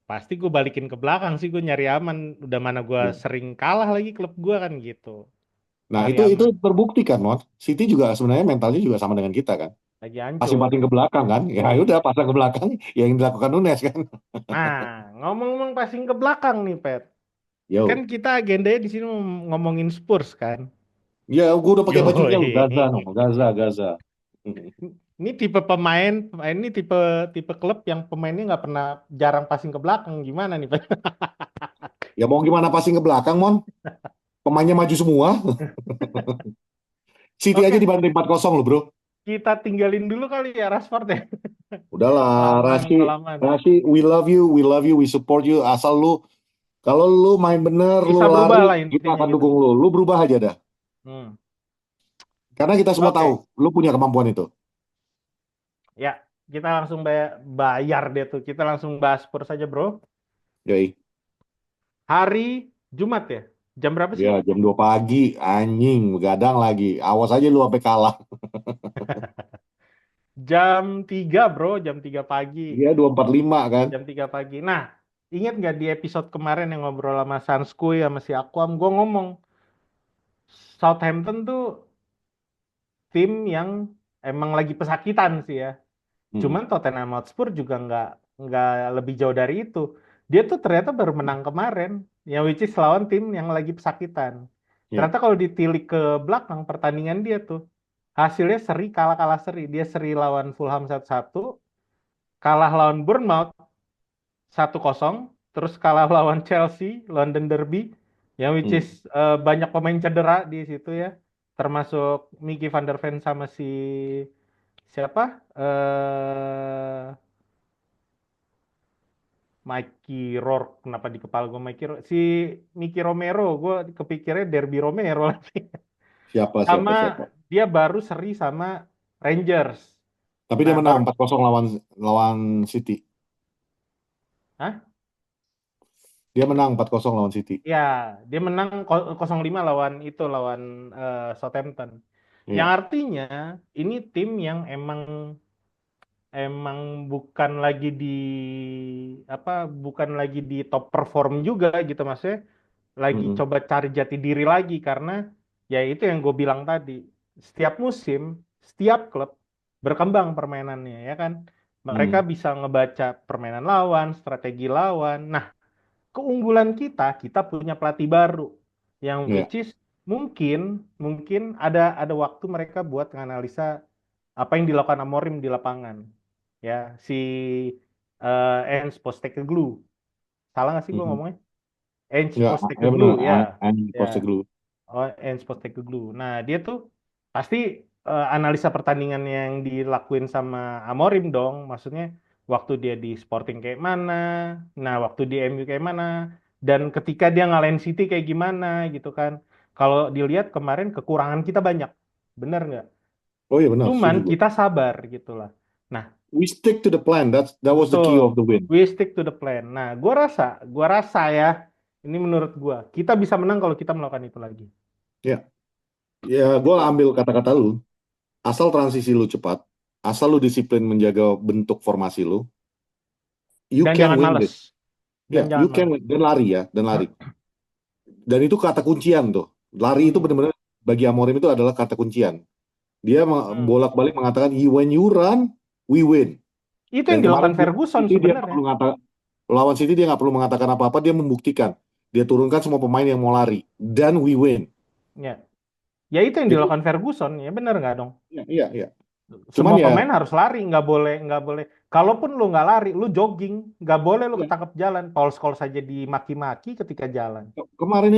[SPEAKER 2] pasti gue balikin ke belakang sih, gue nyari aman. Udah mana gua
[SPEAKER 1] ya.
[SPEAKER 2] sering kalah lagi klub gua kan gitu.
[SPEAKER 1] Nah,
[SPEAKER 2] Nyari
[SPEAKER 1] itu
[SPEAKER 2] aman.
[SPEAKER 1] terbukti kan, Mon. City juga sebenarnya mentalnya juga sama dengan kita kan.
[SPEAKER 2] Lagi hancur.
[SPEAKER 1] Passing-passing ke belakang kan. Ya
[SPEAKER 2] Yoi.
[SPEAKER 1] udah pasang ke belakang ya yang dilakukan Nunes kan.
[SPEAKER 2] Nah, ngomong-ngomong passing ke belakang nih, Pet. Kan
[SPEAKER 1] Yo.
[SPEAKER 2] kita agendanya di sini mau ngomongin Spurs kan.
[SPEAKER 1] Ya, gue udah pakai bajunya lo. Gaza, no.
[SPEAKER 2] Yoi.
[SPEAKER 1] Gaza, Gaza.
[SPEAKER 2] Ini tipe pemain ini tipe tipe klub yang pemainnya nggak pernah jarang passing ke belakang. Gimana nih, Pak?
[SPEAKER 1] Ya mau gimana passing ke belakang, Mon? Pemainnya maju semua. City aja
[SPEAKER 2] Oke,
[SPEAKER 1] dibantai 4-0 loh, bro.
[SPEAKER 2] kita tinggalin dulu kali ya Rashford ya.
[SPEAKER 1] Udahlah,
[SPEAKER 2] Kelamaan,
[SPEAKER 1] Rashi,
[SPEAKER 2] kelamaan.
[SPEAKER 1] Rashi, we love you, we support you. Asal lu, kalau lu main bener, lu
[SPEAKER 2] Bisa berubah
[SPEAKER 1] lari,
[SPEAKER 2] lah
[SPEAKER 1] kita
[SPEAKER 2] intinya
[SPEAKER 1] akan
[SPEAKER 2] gitu.
[SPEAKER 1] dukung lu. Lu berubah aja dah.
[SPEAKER 2] Hmm.
[SPEAKER 1] Karena kita semua tahu,
[SPEAKER 2] Oke,
[SPEAKER 1] lu punya kemampuan itu.
[SPEAKER 2] ya kita langsung bayar deh tuh. Kita langsung bahas Spurs saja bro.
[SPEAKER 1] Yoi.
[SPEAKER 2] Hari Jumat ya. Jam berapa
[SPEAKER 1] Ya,
[SPEAKER 2] sih?
[SPEAKER 1] jam 2 pagi, anjing, begadang lagi. Awas aja lu sampai kalah.
[SPEAKER 2] Jam 3 bro, jam 3 pagi.
[SPEAKER 1] Dia 2:45 kan.
[SPEAKER 2] Jam 3 pagi. Nah, ingat nggak di episode kemarin yang ngobrol sama Sanskuy sama si Aquam, gue ngomong Southampton tuh tim yang emang lagi pesakitan sih ya.
[SPEAKER 1] Hmm.
[SPEAKER 2] Cuman Tottenham Hotspur juga nggak lebih jauh dari itu. Dia tuh ternyata baru menang kemarin, yang which is lawan tim yang lagi pesakitan.
[SPEAKER 1] Ya.
[SPEAKER 2] Ternyata kalau ditilik ke belakang pertandingan dia tuh hasilnya seri kalah-kalah seri. Dia seri lawan Fulham 1-1, kalah lawan Bournemouth 1-0, terus kalah lawan Chelsea, London Derby, yang which
[SPEAKER 1] Hmm.
[SPEAKER 2] is banyak pemain cedera di situ ya, termasuk Mickey van der Ven sama si siapa? Mikey Rourke, kenapa di kepala gue Mikey Rourke? Si Mickey Romero, gue kepikirnya Derby Romero lagi.
[SPEAKER 1] Siapa, siapa,
[SPEAKER 2] Sama
[SPEAKER 1] siapa.
[SPEAKER 2] dia baru seri sama Rangers.
[SPEAKER 1] Tapi dia
[SPEAKER 2] Nah,
[SPEAKER 1] menang
[SPEAKER 2] baru,
[SPEAKER 1] 4-0 lawan lawan City.
[SPEAKER 2] Hah?
[SPEAKER 1] Dia menang 4-0 lawan City.
[SPEAKER 2] Ya, dia menang 0-5 lawan itu, lawan Southampton. Yang
[SPEAKER 1] Iya.
[SPEAKER 2] artinya ini tim yang emang emang bukan lagi di apa, bukan lagi di top perform juga gitu maksudnya, lagi
[SPEAKER 1] Mm-mm.
[SPEAKER 2] coba cari jati diri lagi karena ya itu yang gue bilang tadi, setiap musim setiap klub berkembang permainannya ya kan, mereka
[SPEAKER 1] Mm.
[SPEAKER 2] bisa ngebaca permainan lawan, strategi lawan. Nah, keunggulan kita punya pelatih baru yang
[SPEAKER 1] Iya.
[SPEAKER 2] which is mungkin mungkin ada waktu mereka buat menganalisa apa yang dilakukan Amorim di lapangan ya, si Ernst Postecoglou, salah nggak sih gue
[SPEAKER 1] Mm-mm.
[SPEAKER 2] ngomongnya? Ernst
[SPEAKER 1] Ya, ya
[SPEAKER 2] Postecoglou
[SPEAKER 1] benar.
[SPEAKER 2] ya. Ya,
[SPEAKER 1] Postecoglou.
[SPEAKER 2] oh, Ernst Postecoglou. Nah, dia tuh pasti analisa pertandingan yang dilakuin sama Amorim dong. Maksudnya waktu dia di Sporting kayak mana, nah waktu di MU kayak mana, dan ketika dia ngalahin City kayak gimana gitu kan. Kalau dilihat kemarin kekurangan kita banyak, bener nggak?
[SPEAKER 1] Oh iya benar,
[SPEAKER 2] Cuman
[SPEAKER 1] setuju gue.
[SPEAKER 2] kita sabar gitulah. Nah,
[SPEAKER 1] We stick to the plan. That was the key
[SPEAKER 2] betul.
[SPEAKER 1] of the win.
[SPEAKER 2] We stick to the plan. Nah, gua rasa ya, ini menurut gua, kita bisa menang kalau kita melakukan itu lagi.
[SPEAKER 1] Ya, ya gue
[SPEAKER 2] Itu
[SPEAKER 1] ambil kata-kata lu. Asal transisi lu cepat, asal lu disiplin menjaga bentuk formasi lu, you
[SPEAKER 2] dan
[SPEAKER 1] can
[SPEAKER 2] jangan
[SPEAKER 1] win this.
[SPEAKER 2] males. Dan
[SPEAKER 1] Ya,
[SPEAKER 2] jangan
[SPEAKER 1] you can
[SPEAKER 2] males.
[SPEAKER 1] win. Dan lari ya, dan lari. Dan itu kata kuncian tuh. Lari itu
[SPEAKER 2] Hmm.
[SPEAKER 1] benar-benar bagi Amorim itu adalah kata kuncian. Dia
[SPEAKER 2] Hmm.
[SPEAKER 1] bolak-balik mengatakan, when you run, we win.
[SPEAKER 2] Itu
[SPEAKER 1] Dan
[SPEAKER 2] yang
[SPEAKER 1] kemarin
[SPEAKER 2] dilakukan Ferguson
[SPEAKER 1] itu dia
[SPEAKER 2] sebenarnya.
[SPEAKER 1] perlu ngata, lawan City dia nggak perlu mengatakan apa-apa, dia membuktikan. Dia turunkan semua pemain yang mau lari dan we win.
[SPEAKER 2] Ya, ya itu yang
[SPEAKER 1] Itu
[SPEAKER 2] dilakukan Ferguson, ya bener nggak dong?
[SPEAKER 1] iya iya iya. Cuman
[SPEAKER 2] Semua
[SPEAKER 1] ya,
[SPEAKER 2] pemain harus lari, nggak boleh. Kalaupun lu nggak lari, lu jogging, nggak boleh lu
[SPEAKER 1] iya,
[SPEAKER 2] ketangkep jalan. Paul Scholes saja dimaki-maki ketika jalan.
[SPEAKER 1] kemarin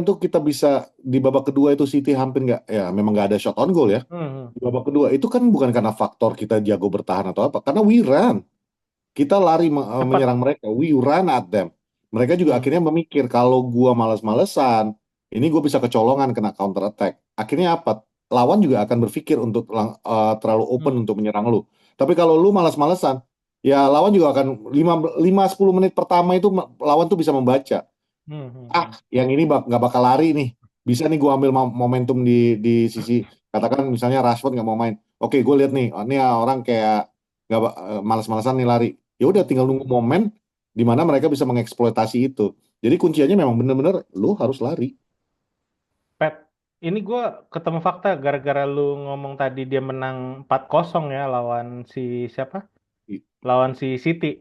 [SPEAKER 1] itu kita bisa di babak kedua itu City hampir nggak, ya memang nggak ada shot on goal ya.
[SPEAKER 2] Hmm.
[SPEAKER 1] Di babak kedua itu kan bukan karena faktor kita jago bertahan atau apa, karena we run. Kita lari
[SPEAKER 2] Cepat.
[SPEAKER 1] menyerang mereka, we run at them. Mereka juga
[SPEAKER 2] Hmm.
[SPEAKER 1] akhirnya memikir kalau gua males-malesan, ini gue bisa kecolongan kena counter attack. Akhirnya apa? Lawan juga akan berpikir untuk terlalu open
[SPEAKER 2] Hmm.
[SPEAKER 1] untuk menyerang lu. Tapi kalau lu malas-malesan, ya lawan juga akan 5-10 menit pertama itu lawan tuh bisa membaca.
[SPEAKER 2] Hmm. Hmm.
[SPEAKER 1] Ah,
[SPEAKER 2] Hmm.
[SPEAKER 1] yang ini nggak bakal lari nih. Bisa nih gue ambil momentum di sisi, katakan misalnya Rashford nggak mau main. Oke, gue lihat nih, oh, ini orang kayak nggak malas-malasan nih lari. Ya udah,
[SPEAKER 2] Hmm.
[SPEAKER 1] tinggal nunggu momen di mana mereka bisa mengeksploitasi itu. Jadi kuncinya memang bener-bener lu harus lari.
[SPEAKER 2] Pet, ini gue ketemu fakta gara-gara lu ngomong tadi dia menang 4-0 ya lawan si siapa?
[SPEAKER 1] I-
[SPEAKER 2] Lawan si City.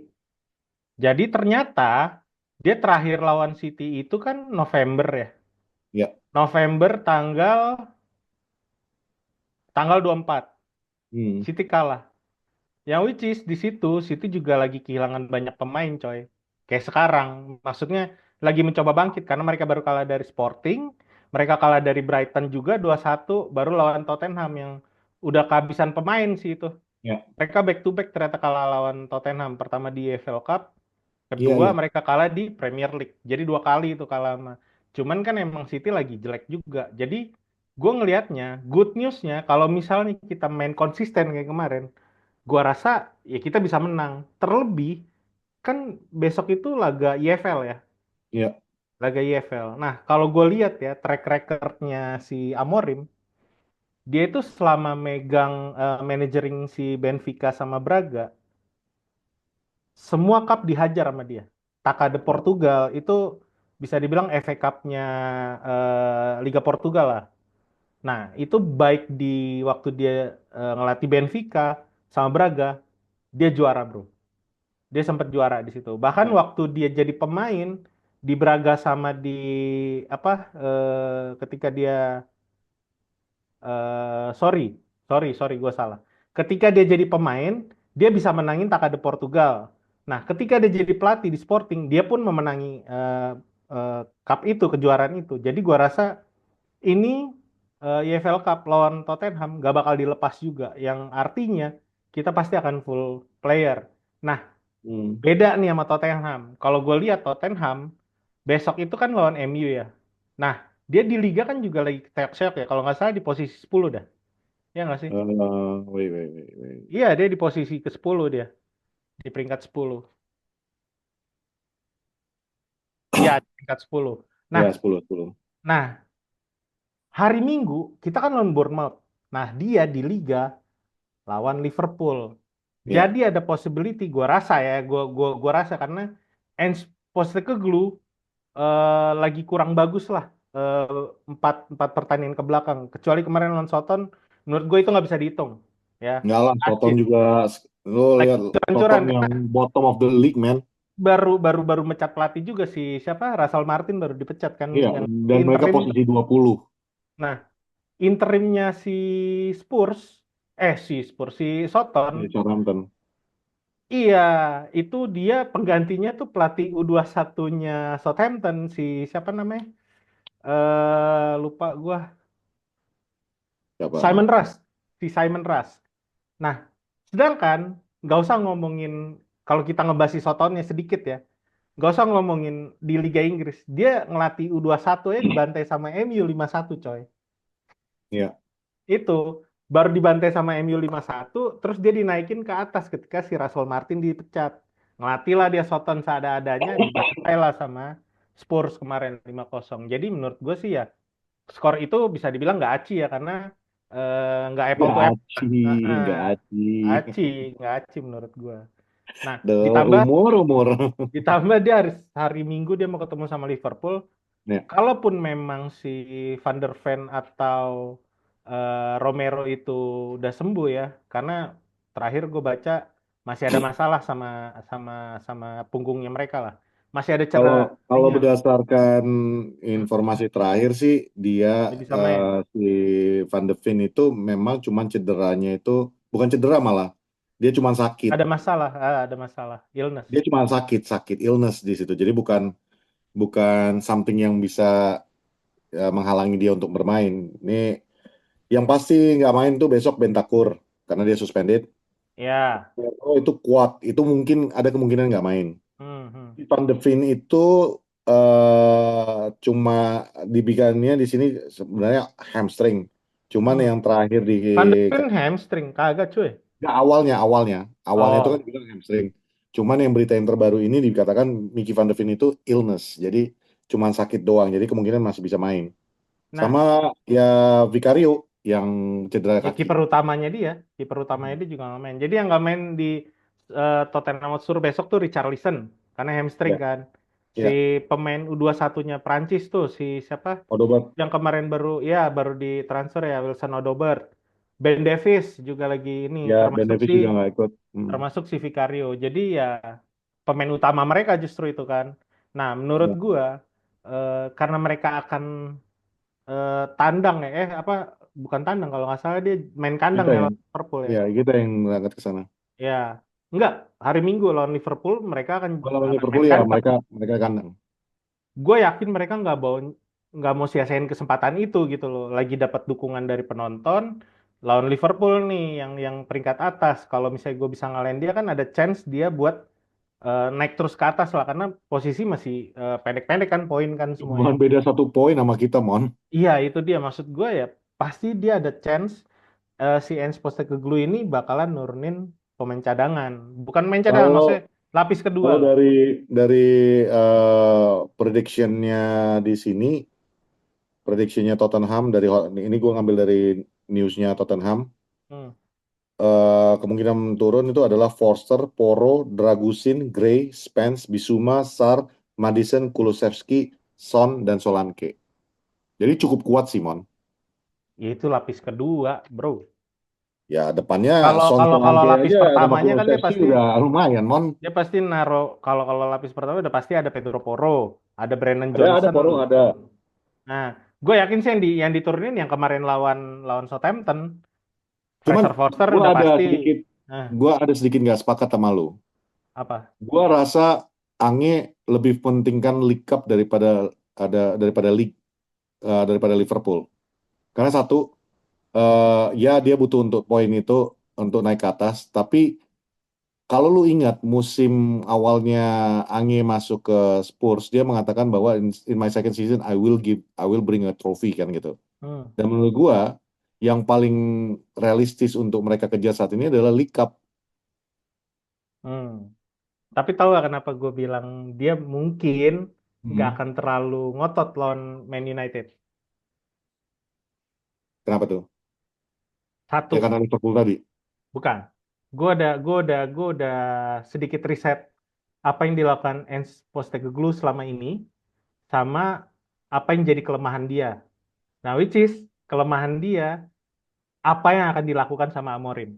[SPEAKER 2] Jadi ternyata dia terakhir lawan City itu kan November ya.
[SPEAKER 1] Ya,
[SPEAKER 2] November tanggal 24.
[SPEAKER 1] hmm,
[SPEAKER 2] City kalah. Yang which is di situ City juga lagi kehilangan banyak pemain, coy. Kayak sekarang, maksudnya lagi mencoba bangkit karena mereka baru kalah dari Sporting, mereka kalah dari Brighton juga 2-1, baru lawan Tottenham yang udah kehabisan pemain sih itu.
[SPEAKER 1] ya,
[SPEAKER 2] Mereka back to back ternyata kalah lawan Tottenham, pertama di EFL Cup,
[SPEAKER 1] iya,
[SPEAKER 2] kedua
[SPEAKER 1] iya,
[SPEAKER 2] mereka kalah di Premier League. Jadi dua kali itu kalah sama. Cuman kan emang City lagi jelek juga. Jadi gue ngelihatnya, good newsnya kalau misalnya kita main konsisten kayak kemarin, gua rasa ya kita bisa menang. Terlebih kan besok itu laga EFL ya,
[SPEAKER 1] iya,
[SPEAKER 2] laga EFL. Nah, kalau gue lihat ya track recordnya si Amorim, dia itu selama megang managering si Benfica sama Braga, semua cup dihajar sama dia. Taka de
[SPEAKER 1] iya,
[SPEAKER 2] Portugal itu bisa dibilang FA Cup-nya Liga Portugal lah. Nah, itu baik di waktu dia ngelatih Benfica sama Braga, dia juara, bro. Dia sempat juara di situ. Bahkan
[SPEAKER 1] iya,
[SPEAKER 2] waktu dia jadi pemain di Braga sama di apa ketika dia sorry, sorry gue salah. Ketika dia jadi pemain, dia bisa menangin Taça de Portugal. Nah, ketika dia jadi pelatih di Sporting, dia pun memenangi cup itu, kejuaraan itu. Jadi gua rasa ini EFL Cup lawan Tottenham gak bakal dilepas juga. Yang artinya kita pasti akan full player. Nah,
[SPEAKER 1] hmm,
[SPEAKER 2] beda nih sama Tottenham. Kalau gue lihat Tottenham besok itu kan lawan MU ya. Nah, dia di liga kan juga lagi seok ya. Kalau nggak salah di posisi 10 dah. Ya nggak sih?
[SPEAKER 1] wait, wait, wait, wait.
[SPEAKER 2] Iya, dia di posisi ke-10 dia. Di peringkat 10. Iya, di peringkat 10. Nah,
[SPEAKER 1] Ya, 10-10.
[SPEAKER 2] nah, hari Minggu kita kan lawan Bournemouth. Nah, dia di liga lawan Liverpool.
[SPEAKER 1] Ya,
[SPEAKER 2] Jadi ada possibility gue rasa ya, gua rasa karena Ange Postecoglou lagi kurang bagus lah eh, empat pertandingan ke belakang. Kecuali kemarin lawan Soton, menurut gue itu nggak bisa dihitung. Ya,
[SPEAKER 1] nggak lah, Soton
[SPEAKER 2] asis
[SPEAKER 1] juga, lo
[SPEAKER 2] lagi
[SPEAKER 1] lihat Soton
[SPEAKER 2] hancur-hancuran
[SPEAKER 1] yang
[SPEAKER 2] karena
[SPEAKER 1] bottom of the league, man.
[SPEAKER 2] baru mecat pelatih juga si siapa Russell Martin baru dipecat kan
[SPEAKER 1] Iya,
[SPEAKER 2] yang
[SPEAKER 1] dan mereka
[SPEAKER 2] interim.
[SPEAKER 1] posisi 20.
[SPEAKER 2] Nah, interimnya Spurs, si Soton,
[SPEAKER 1] Ya, Southampton.
[SPEAKER 2] iya itu dia penggantinya tuh pelatih U21-nya Southampton si siapa namanya? Lupa gua.
[SPEAKER 1] Siapa?
[SPEAKER 2] Simon Rush, si Simon Rush. Nah, sedangkan nggak usah ngomongin kalau kita ngebahas si Sotonnya sedikit ya, nggak usah ngomongin di Liga Inggris. Dia ngelatih U21 ya dibantai sama MU 5-1 coy.
[SPEAKER 1] Iya,
[SPEAKER 2] Itu baru dibantai sama MU 5-1, terus dia dinaikin ke atas ketika si Russell Martin dipecat. Ngelatih lah dia Soton seada-adanya, dibantai lah sama Spurs kemarin 5-0. Jadi menurut gue sih ya skor itu bisa dibilang nggak aci ya karena nggak apple
[SPEAKER 1] nggak
[SPEAKER 2] to apple.
[SPEAKER 1] aci,
[SPEAKER 2] Heeh,
[SPEAKER 1] nggak aci.
[SPEAKER 2] aci, nggak aci menurut gua. Nah,
[SPEAKER 1] The
[SPEAKER 2] ditambah
[SPEAKER 1] umur.
[SPEAKER 2] ditambah dia hari Minggu dia mau ketemu sama Liverpool.
[SPEAKER 1] Ya,
[SPEAKER 2] Kalaupun memang si Van der Ven atau Romero itu udah sembuh ya, karena terakhir gue baca masih ada masalah sama sama sama punggungnya mereka lah. Masih ada cedera
[SPEAKER 1] Kalau kalau
[SPEAKER 2] ringan.
[SPEAKER 1] berdasarkan informasi terakhir sih dia
[SPEAKER 2] Dia bisa main.
[SPEAKER 1] si Van de Ven itu memang cuman cederanya itu bukan cedera malah dia cuma sakit.
[SPEAKER 2] Ada masalah, illness.
[SPEAKER 1] Dia cuma sakit illness di situ. Jadi bukan bukan something yang bisa menghalangi dia untuk bermain. Ini yang pasti nggak main tuh besok Bentakur karena dia suspended.
[SPEAKER 2] Ya.
[SPEAKER 1] Oh itu kuat, itu mungkin ada kemungkinan nggak main.
[SPEAKER 2] Hmm, hmm,
[SPEAKER 1] Van de Ven itu cuma dibikannya di sini sebenarnya hamstring. Cuman
[SPEAKER 2] hmm.
[SPEAKER 1] yang terakhir di
[SPEAKER 2] Van de Ven hamstring, kagak cuy.
[SPEAKER 1] nggak, awalnya itu kan
[SPEAKER 2] Oh,
[SPEAKER 1] dibilang hamstring. Cuman yang berita yang terbaru ini dikatakan Mickey Van de Ven itu illness, jadi cuman sakit doang. Jadi kemungkinan masih bisa main.
[SPEAKER 2] nah,
[SPEAKER 1] Sama ya Vicario yang cedera
[SPEAKER 2] ya
[SPEAKER 1] kaki.
[SPEAKER 2] kiper utamanya dia juga nggak main. Jadi yang nggak main di Tottenham Hotspur besok tuh Richarlison, karena hamstring
[SPEAKER 1] Ya,
[SPEAKER 2] kan. Si
[SPEAKER 1] ya.
[SPEAKER 2] pemain U21-nya Prancis tuh, si siapa?
[SPEAKER 1] Odegaard,
[SPEAKER 2] Yang kemarin baru ditransfer ya, Wilson Odobert. Ben Davies juga lagi ini,
[SPEAKER 1] ya Ben
[SPEAKER 2] termasuk
[SPEAKER 1] Davies
[SPEAKER 2] si
[SPEAKER 1] juga nggak ikut.
[SPEAKER 2] termasuk si Vicario. Jadi ya pemain utama mereka justru itu kan. Nah, menurut
[SPEAKER 1] Ya,
[SPEAKER 2] gua karena mereka akan tandang ya, apa bukan tandang kalau nggak salah dia main kandang
[SPEAKER 1] kita
[SPEAKER 2] ya
[SPEAKER 1] yang
[SPEAKER 2] lawan Liverpool ya.
[SPEAKER 1] ya kita yang berangkat ke sana.
[SPEAKER 2] Ya, enggak, hari Minggu lawan Liverpool mereka akan
[SPEAKER 1] Kalau lawan
[SPEAKER 2] akan
[SPEAKER 1] Liverpool
[SPEAKER 2] main
[SPEAKER 1] ya
[SPEAKER 2] kandang.
[SPEAKER 1] mereka mereka kandang.
[SPEAKER 2] Gue yakin mereka nggak mau sia-siain kesempatan itu gitu loh. Lagi dapat dukungan dari penonton lawan Liverpool nih yang peringkat atas. Kalau misalnya gue bisa ngalahin dia kan ada chance dia buat naik terus ke atas lah karena posisi masih pendek-pendek kan poin kan semuanya.
[SPEAKER 1] Cuman beda 1 poin sama kita, Mon.
[SPEAKER 2] Iya itu dia maksud gue ya pasti dia ada chance si Ange Postecoglou ini bakalan nurunin pemain cadangan. Bukan main cadangan
[SPEAKER 1] Kalau
[SPEAKER 2] maksudnya lapis kedua
[SPEAKER 1] kalau
[SPEAKER 2] lah.
[SPEAKER 1] dari predictionnya di sini, predictionnya Tottenham dari ini gue ngambil dari newsnya Tottenham.
[SPEAKER 2] Hmm.
[SPEAKER 1] Kemungkinan turun itu adalah Forster, Poro, Dragusin, Gray, Spence, Bisuma, Sar, Madison, Kulusevski, Son, dan Solanke. Jadi cukup kuat Simon.
[SPEAKER 2] Ya itu lapis kedua, bro.
[SPEAKER 1] Ya depannya
[SPEAKER 2] Kalau
[SPEAKER 1] Son
[SPEAKER 2] kalau kalau
[SPEAKER 1] Solanke
[SPEAKER 2] lapis
[SPEAKER 1] aja sama
[SPEAKER 2] pertamanya kan
[SPEAKER 1] Kulusevski udah lumayan, Mon.
[SPEAKER 2] dia pasti naro kalau kalau lapis pertama udah pasti ada Pedro Porro, ada Brennan
[SPEAKER 1] Ada
[SPEAKER 2] Johnson.
[SPEAKER 1] Poro ada.
[SPEAKER 2] Nah, gue yakin sih yang diturunin yang kemarin lawan lawan Southampton,
[SPEAKER 1] Cuman
[SPEAKER 2] Fraser Forster
[SPEAKER 1] gua
[SPEAKER 2] udah
[SPEAKER 1] ada
[SPEAKER 2] pasti.
[SPEAKER 1] sedikit
[SPEAKER 2] Nah,
[SPEAKER 1] gua ada sedikit nggak sepakat sama lu.
[SPEAKER 2] apa?
[SPEAKER 1] Gua rasa Ange lebih pentingkan League Cup daripada League daripada Liverpool. Karena satu, ya dia butuh untuk poin itu untuk naik ke atas. Tapi kalau lu ingat musim awalnya Ange masuk ke Spurs, dia mengatakan bahwa in my second season I will bring a trophy kan gitu.
[SPEAKER 2] Hmm,
[SPEAKER 1] Dan menurut gua yang paling realistis untuk mereka kejar saat ini adalah League Cup.
[SPEAKER 2] hmm. Tapi tahu gak kenapa gue bilang dia mungkin nggak
[SPEAKER 1] Hmm.
[SPEAKER 2] akan terlalu ngotot lawan Man United.
[SPEAKER 1] Kenapa tuh? Ya
[SPEAKER 2] Satu,
[SPEAKER 1] karena Liverpool tadi.
[SPEAKER 2] bukan. Gue udah sedikit riset apa yang dilakukan Ange Postecoglou selama ini sama apa yang jadi kelemahan dia. Nah, which is kelemahan dia apa yang akan dilakukan sama Amorim.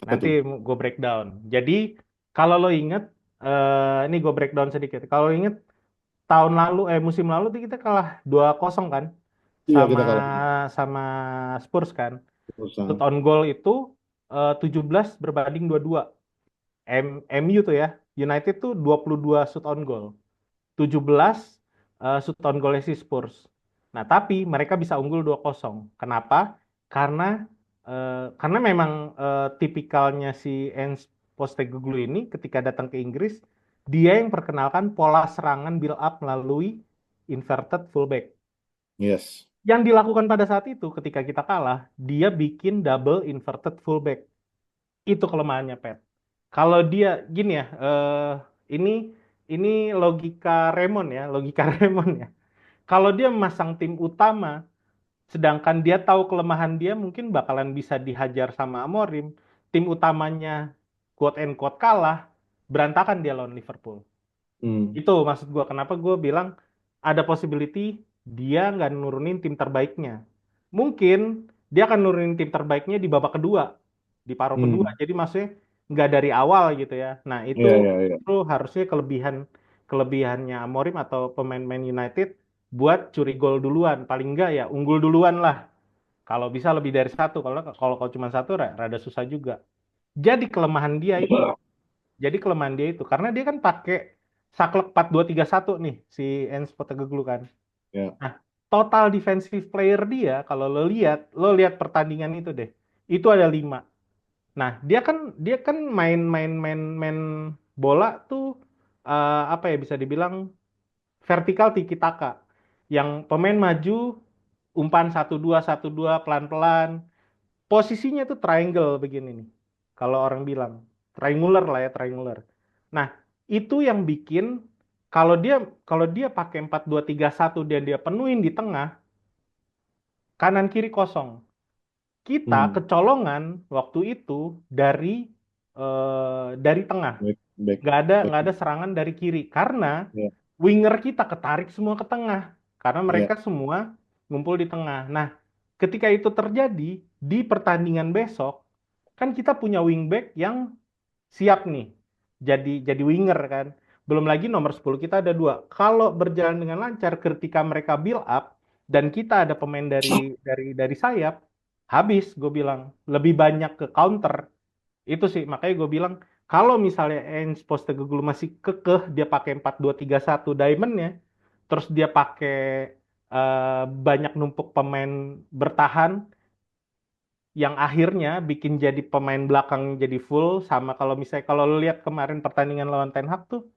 [SPEAKER 1] Apa
[SPEAKER 2] Nanti
[SPEAKER 1] tuh?
[SPEAKER 2] gue breakdown. Jadi kalau lo inget, ini gue breakdown sedikit. Kalau lo inget musim lalu tuh kita kalah 2-0 kan
[SPEAKER 1] Iya
[SPEAKER 2] sama
[SPEAKER 1] kita kalah.
[SPEAKER 2] sama Spurs kan.
[SPEAKER 1] Terus,
[SPEAKER 2] Shoot on goal itu 17 berbanding 22. MU tuh ya, United tuh 22 shoot on goal. 17 shoot on goal si Spurs. Nah, tapi mereka bisa unggul 2-0. Kenapa? Karena karena memang tipikalnya si Ange Postecoglou ini ketika datang ke Inggris, dia yang perkenalkan pola serangan build up melalui inverted fullback.
[SPEAKER 1] yes.
[SPEAKER 2] Yang dilakukan pada saat itu ketika kita kalah, dia bikin double inverted fullback. Itu kelemahannya Pep. Kalau dia gini ya, ini ini logika Raymond ya, logika Raymond ya. Kalau dia memasang tim utama, sedangkan dia tahu kelemahan dia mungkin bakalan bisa dihajar sama Amorim, tim utamanya quote and quote kalah, berantakan dia lawan Liverpool.
[SPEAKER 1] Hmm.
[SPEAKER 2] Itu maksud gue, kenapa gue bilang ada possibility dia nggak nurunin tim terbaiknya. Mungkin dia akan nurunin tim terbaiknya di babak kedua. di paruh kedua.
[SPEAKER 1] Hmm.
[SPEAKER 2] Jadi maksudnya nggak dari awal gitu ya. Nah
[SPEAKER 1] Iya, iya, iya.
[SPEAKER 2] itu harusnya kelebihannya Amorim atau pemain Man United buat curi gol duluan. Paling nggak ya unggul duluan lah. Kalau bisa lebih dari satu. Kalau cuma satu rada susah juga. Jadi kelemahan dia itu. Jadi kelemahan dia itu karena dia kan pakai saklek 4-2-3-1 nih si Ens Postecoglou kan.
[SPEAKER 1] Ya.
[SPEAKER 2] Nah, total defensive player dia kalau lo lihat pertandingan itu deh. Itu ada 5. Nah, dia kan main bola tuh apa ya bisa dibilang vertikal tiki taka. Yang pemain maju umpan 1-2 1-2 pelan-pelan. Posisinya tuh triangle begini nih. Kalau orang bilang triangular lah ya, triangular. Nah, itu yang bikin kalau dia kalau dia pakai 4-2-3-1 dan dia penuhin di tengah, kanan kiri kosong. Kita
[SPEAKER 1] Hmm.
[SPEAKER 2] kecolongan waktu itu dari tengah.
[SPEAKER 1] Back, back,
[SPEAKER 2] Nggak
[SPEAKER 1] back.
[SPEAKER 2] ada serangan dari kiri karena
[SPEAKER 1] Ya,
[SPEAKER 2] winger kita ketarik semua ke tengah karena
[SPEAKER 1] ya.
[SPEAKER 2] mereka semua ngumpul di tengah. Nah, ketika itu terjadi di pertandingan besok, kan kita punya wingback yang siap nih jadi winger kan. Belum lagi nomor 10 kita ada 2. Kalau berjalan dengan lancar ketika mereka build up dan kita ada pemain dari sayap, habis gue bilang lebih banyak ke counter. Itu sih makanya gue bilang kalau misalnya Ens Postecoglou masih kekeh dia pakai 4-2-3-1 diamondnya, terus dia pakai banyak numpuk pemain bertahan yang akhirnya bikin jadi pemain belakang jadi full sama kalau lu lihat kemarin pertandingan lawan Ten Hag tuh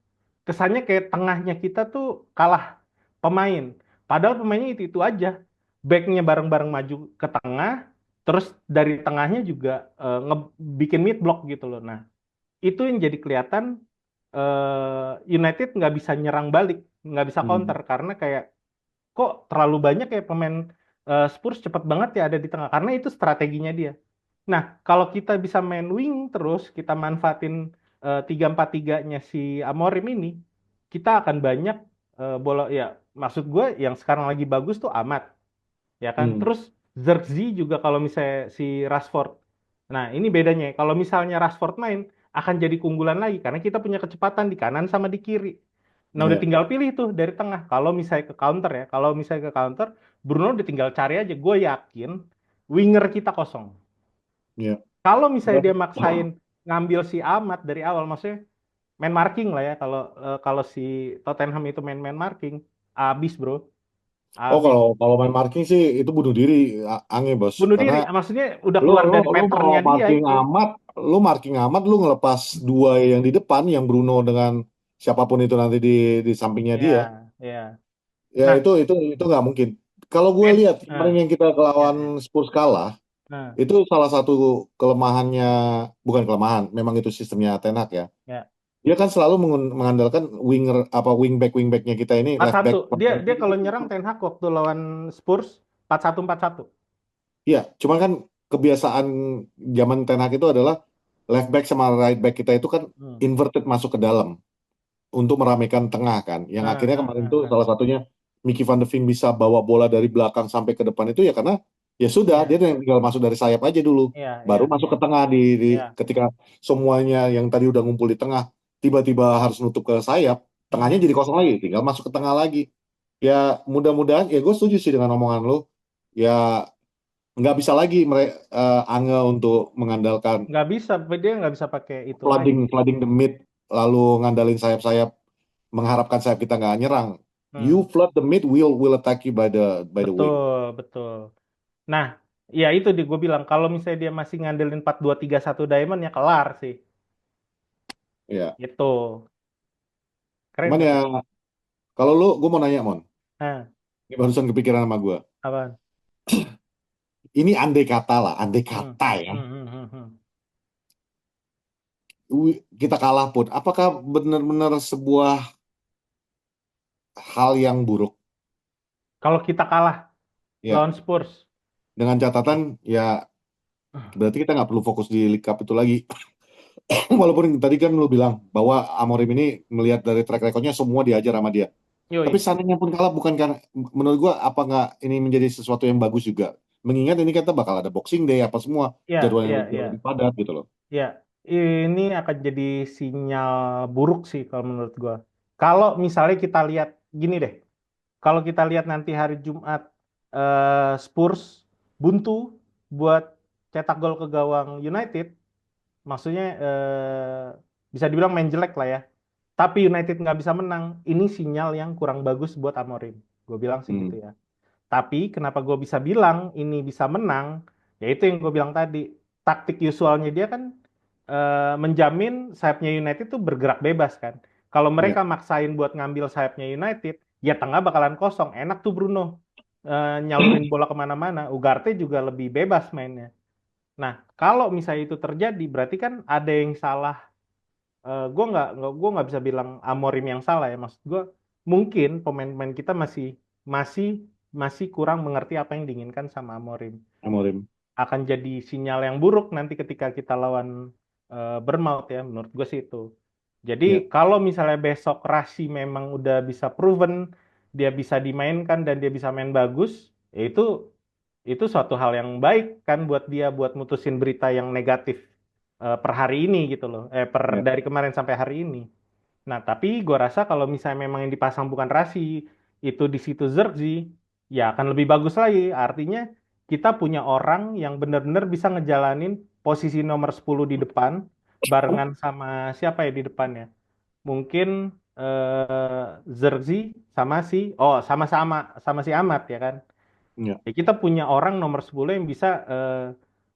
[SPEAKER 2] kesannya kayak tengahnya kita tuh kalah pemain. Padahal pemainnya itu aja. Backnya bareng-bareng maju ke tengah, terus dari tengahnya juga bikin mid block gitu loh. Nah, itu yang jadi kelihatan United nggak bisa nyerang balik, nggak bisa
[SPEAKER 1] Hmm.
[SPEAKER 2] counter karena kayak kok terlalu banyak ya pemain Spurs cepet banget ya ada di tengah karena itu strateginya dia. Nah, kalau kita bisa main wing terus, kita manfaatin 3-4-3-nya si Amorim ini, kita akan banyak bola ya. Maksud gue yang sekarang lagi bagus tuh Amat, ya kan.
[SPEAKER 1] Hmm.
[SPEAKER 2] Terus Zirkzee juga kalau misalnya si Rashford. Nah, ini bedanya. Kalau misalnya Rashford main, akan jadi keunggulan lagi karena kita punya kecepatan di kanan sama di kiri. Nah, udah
[SPEAKER 1] Ya,
[SPEAKER 2] tinggal pilih tuh dari tengah. Kalau misalnya ke counter ya, kalau misalnya ke counter, Bruno udah tinggal cari aja. Gue yakin winger kita kosong.
[SPEAKER 1] ya.
[SPEAKER 2] Kalau misalnya
[SPEAKER 1] Ya.
[SPEAKER 2] dia maksain ngambil si Amat dari awal, maksudnya main marking lah ya. Kalau si Tottenham itu main marking, abis bro,
[SPEAKER 1] Oh,
[SPEAKER 2] abis.
[SPEAKER 1] kalau kalau main marking sih itu bunuh diri, Ange bos.
[SPEAKER 2] Bunuh
[SPEAKER 1] Karena
[SPEAKER 2] diri, maksudnya udah
[SPEAKER 1] lu
[SPEAKER 2] keluar
[SPEAKER 1] lu
[SPEAKER 2] dari
[SPEAKER 1] lu mau
[SPEAKER 2] patternnya dia
[SPEAKER 1] marking
[SPEAKER 2] itu.
[SPEAKER 1] amat, lu ngelepas dua yang di depan, yang Bruno dengan siapapun itu nanti di sampingnya dia.
[SPEAKER 2] Ya, ya.
[SPEAKER 1] Ya
[SPEAKER 2] Nah,
[SPEAKER 1] itu nggak mungkin. Kalau gue
[SPEAKER 2] and,
[SPEAKER 1] lihat kemarin
[SPEAKER 2] nah,
[SPEAKER 1] yang kita
[SPEAKER 2] ya,
[SPEAKER 1] kelawan
[SPEAKER 2] ya.
[SPEAKER 1] Spurs kalah,
[SPEAKER 2] Nah,
[SPEAKER 1] itu salah satu kelemahannya, bukan kelemahan, memang itu sistemnya Ten Hag ya.
[SPEAKER 2] ya.
[SPEAKER 1] Dia kan selalu mengandalkan winger apa wingbacknya kita ini,
[SPEAKER 2] Empat
[SPEAKER 1] left
[SPEAKER 2] satu.
[SPEAKER 1] back.
[SPEAKER 2] Dia kalau nyerang Ten Hag waktu lawan Spurs 4-1 4-1.
[SPEAKER 1] Iya, cuman kan kebiasaan zaman Ten Hag itu adalah left back sama right back kita itu kan
[SPEAKER 2] Hmm.
[SPEAKER 1] inverted masuk ke dalam untuk meramaikan tengah kan. Yang
[SPEAKER 2] Nah,
[SPEAKER 1] akhirnya
[SPEAKER 2] nah,
[SPEAKER 1] kemarin
[SPEAKER 2] nah,
[SPEAKER 1] itu
[SPEAKER 2] nah.
[SPEAKER 1] salah satunya Mickey van de Ven bisa bawa bola dari belakang sampai ke depan itu ya karena ya sudah dia
[SPEAKER 2] Ya,
[SPEAKER 1] tinggal masuk dari sayap aja dulu.
[SPEAKER 2] ya,
[SPEAKER 1] Baru
[SPEAKER 2] ya,
[SPEAKER 1] masuk ke
[SPEAKER 2] ya,
[SPEAKER 1] tengah
[SPEAKER 2] ya.
[SPEAKER 1] ketika semuanya yang tadi udah ngumpul di tengah tiba-tiba harus nutup ke sayap, tengahnya
[SPEAKER 2] Hmm.
[SPEAKER 1] jadi kosong lagi, tinggal masuk ke tengah lagi. Ya mudah-mudahan ya gue setuju sih dengan omongan lo. Ya nggak bisa lagi mereka Angel untuk mengandalkan
[SPEAKER 2] Nggak bisa, dia nggak bisa pakai itu lagi.
[SPEAKER 1] flooding flooding the mid lalu ngandalin sayap-sayap mengharapkan sayap kita nggak nyerang. You
[SPEAKER 2] Hmm.
[SPEAKER 1] flood the mid, will attack you by the wing.
[SPEAKER 2] Betul, betul. Nah, ya itu di gue bilang kalau misalnya dia masih ngandelin 4-2-3-1 diamond ya kelar sih.
[SPEAKER 1] Ya,
[SPEAKER 2] Itu. Keren
[SPEAKER 1] cuman ya
[SPEAKER 2] keren.
[SPEAKER 1] kalau lu, gue mau nanya Mon,
[SPEAKER 2] Nah,
[SPEAKER 1] ini barusan kepikiran sama gue.
[SPEAKER 2] apaan?
[SPEAKER 1] Ini andai kata lah, andai
[SPEAKER 2] Hmm.
[SPEAKER 1] kata ya,
[SPEAKER 2] Hmm, hmm, hmm, hmm.
[SPEAKER 1] kita kalah pun, apakah benar-benar sebuah hal yang buruk?
[SPEAKER 2] Kalau kita kalah
[SPEAKER 1] Ya,
[SPEAKER 2] lawan Spurs.
[SPEAKER 1] dengan catatan ya berarti kita nggak perlu fokus di League Cup itu lagi. Walaupun tadi kan lu bilang bahwa Amorim ini melihat dari track recordnya semua diajar sama dia. Tapi
[SPEAKER 2] Yoi.
[SPEAKER 1] seandainya pun kalah bukan karena menurut gua apa nggak ini menjadi sesuatu yang bagus juga mengingat ini kita bakal ada Boxing Day apa semua
[SPEAKER 2] Ya,
[SPEAKER 1] jadwalnya
[SPEAKER 2] ya,
[SPEAKER 1] jauh
[SPEAKER 2] ya,
[SPEAKER 1] lebih padat gitu loh.
[SPEAKER 2] ya. Ini akan jadi sinyal buruk sih kalau menurut gua. Kalau misalnya kita lihat gini deh, kalau kita lihat nanti hari Jumat Spurs buntu buat cetak gol ke gawang United, maksudnya bisa dibilang main jelek lah ya. Tapi United nggak bisa menang, ini sinyal yang kurang bagus buat Amorim. Gue bilang sih gitu
[SPEAKER 1] Hmm,
[SPEAKER 2] ya. Tapi kenapa gue bisa bilang ini bisa menang? Ya itu yang gue bilang tadi. Taktik usualnya dia kan menjamin sayapnya United tuh bergerak bebas kan. Kalau
[SPEAKER 1] ya,
[SPEAKER 2] mereka maksain buat ngambil sayapnya United, ya tengah bakalan kosong. Enak tuh Bruno nyalurin bola kemana-mana. Ugarte juga lebih bebas mainnya. Nah, kalau misalnya itu terjadi, berarti kan ada yang salah. Gue nggak bisa bilang Amorim yang salah ya. Maksud gue mungkin pemain-pemain kita masih masih masih kurang mengerti apa yang diinginkan sama Amorim.
[SPEAKER 1] Amorim.
[SPEAKER 2] Akan jadi sinyal yang buruk nanti ketika kita lawan Bournemouth ya. Menurut gue sih itu. Jadi
[SPEAKER 1] Ya,
[SPEAKER 2] kalau misalnya besok Rasi memang udah bisa proven, dia bisa dimainkan dan dia bisa main bagus, ya itu suatu hal yang baik kan buat dia buat mutusin berita yang negatif per hari ini gitu loh.
[SPEAKER 1] ya.
[SPEAKER 2] Dari kemarin sampai hari ini. Nah, tapi gue rasa kalau misalnya memang yang dipasang bukan Rasi, itu di situ Zirkzee, ya akan lebih bagus lagi. Artinya kita punya orang yang benar-benar bisa ngejalanin posisi nomor 10 di depan barengan sama siapa ya di depannya? Mungkin Zirkzee sama si Ahmad ya kan.
[SPEAKER 1] Ya.
[SPEAKER 2] Ya kita punya orang nomor 10 yang bisa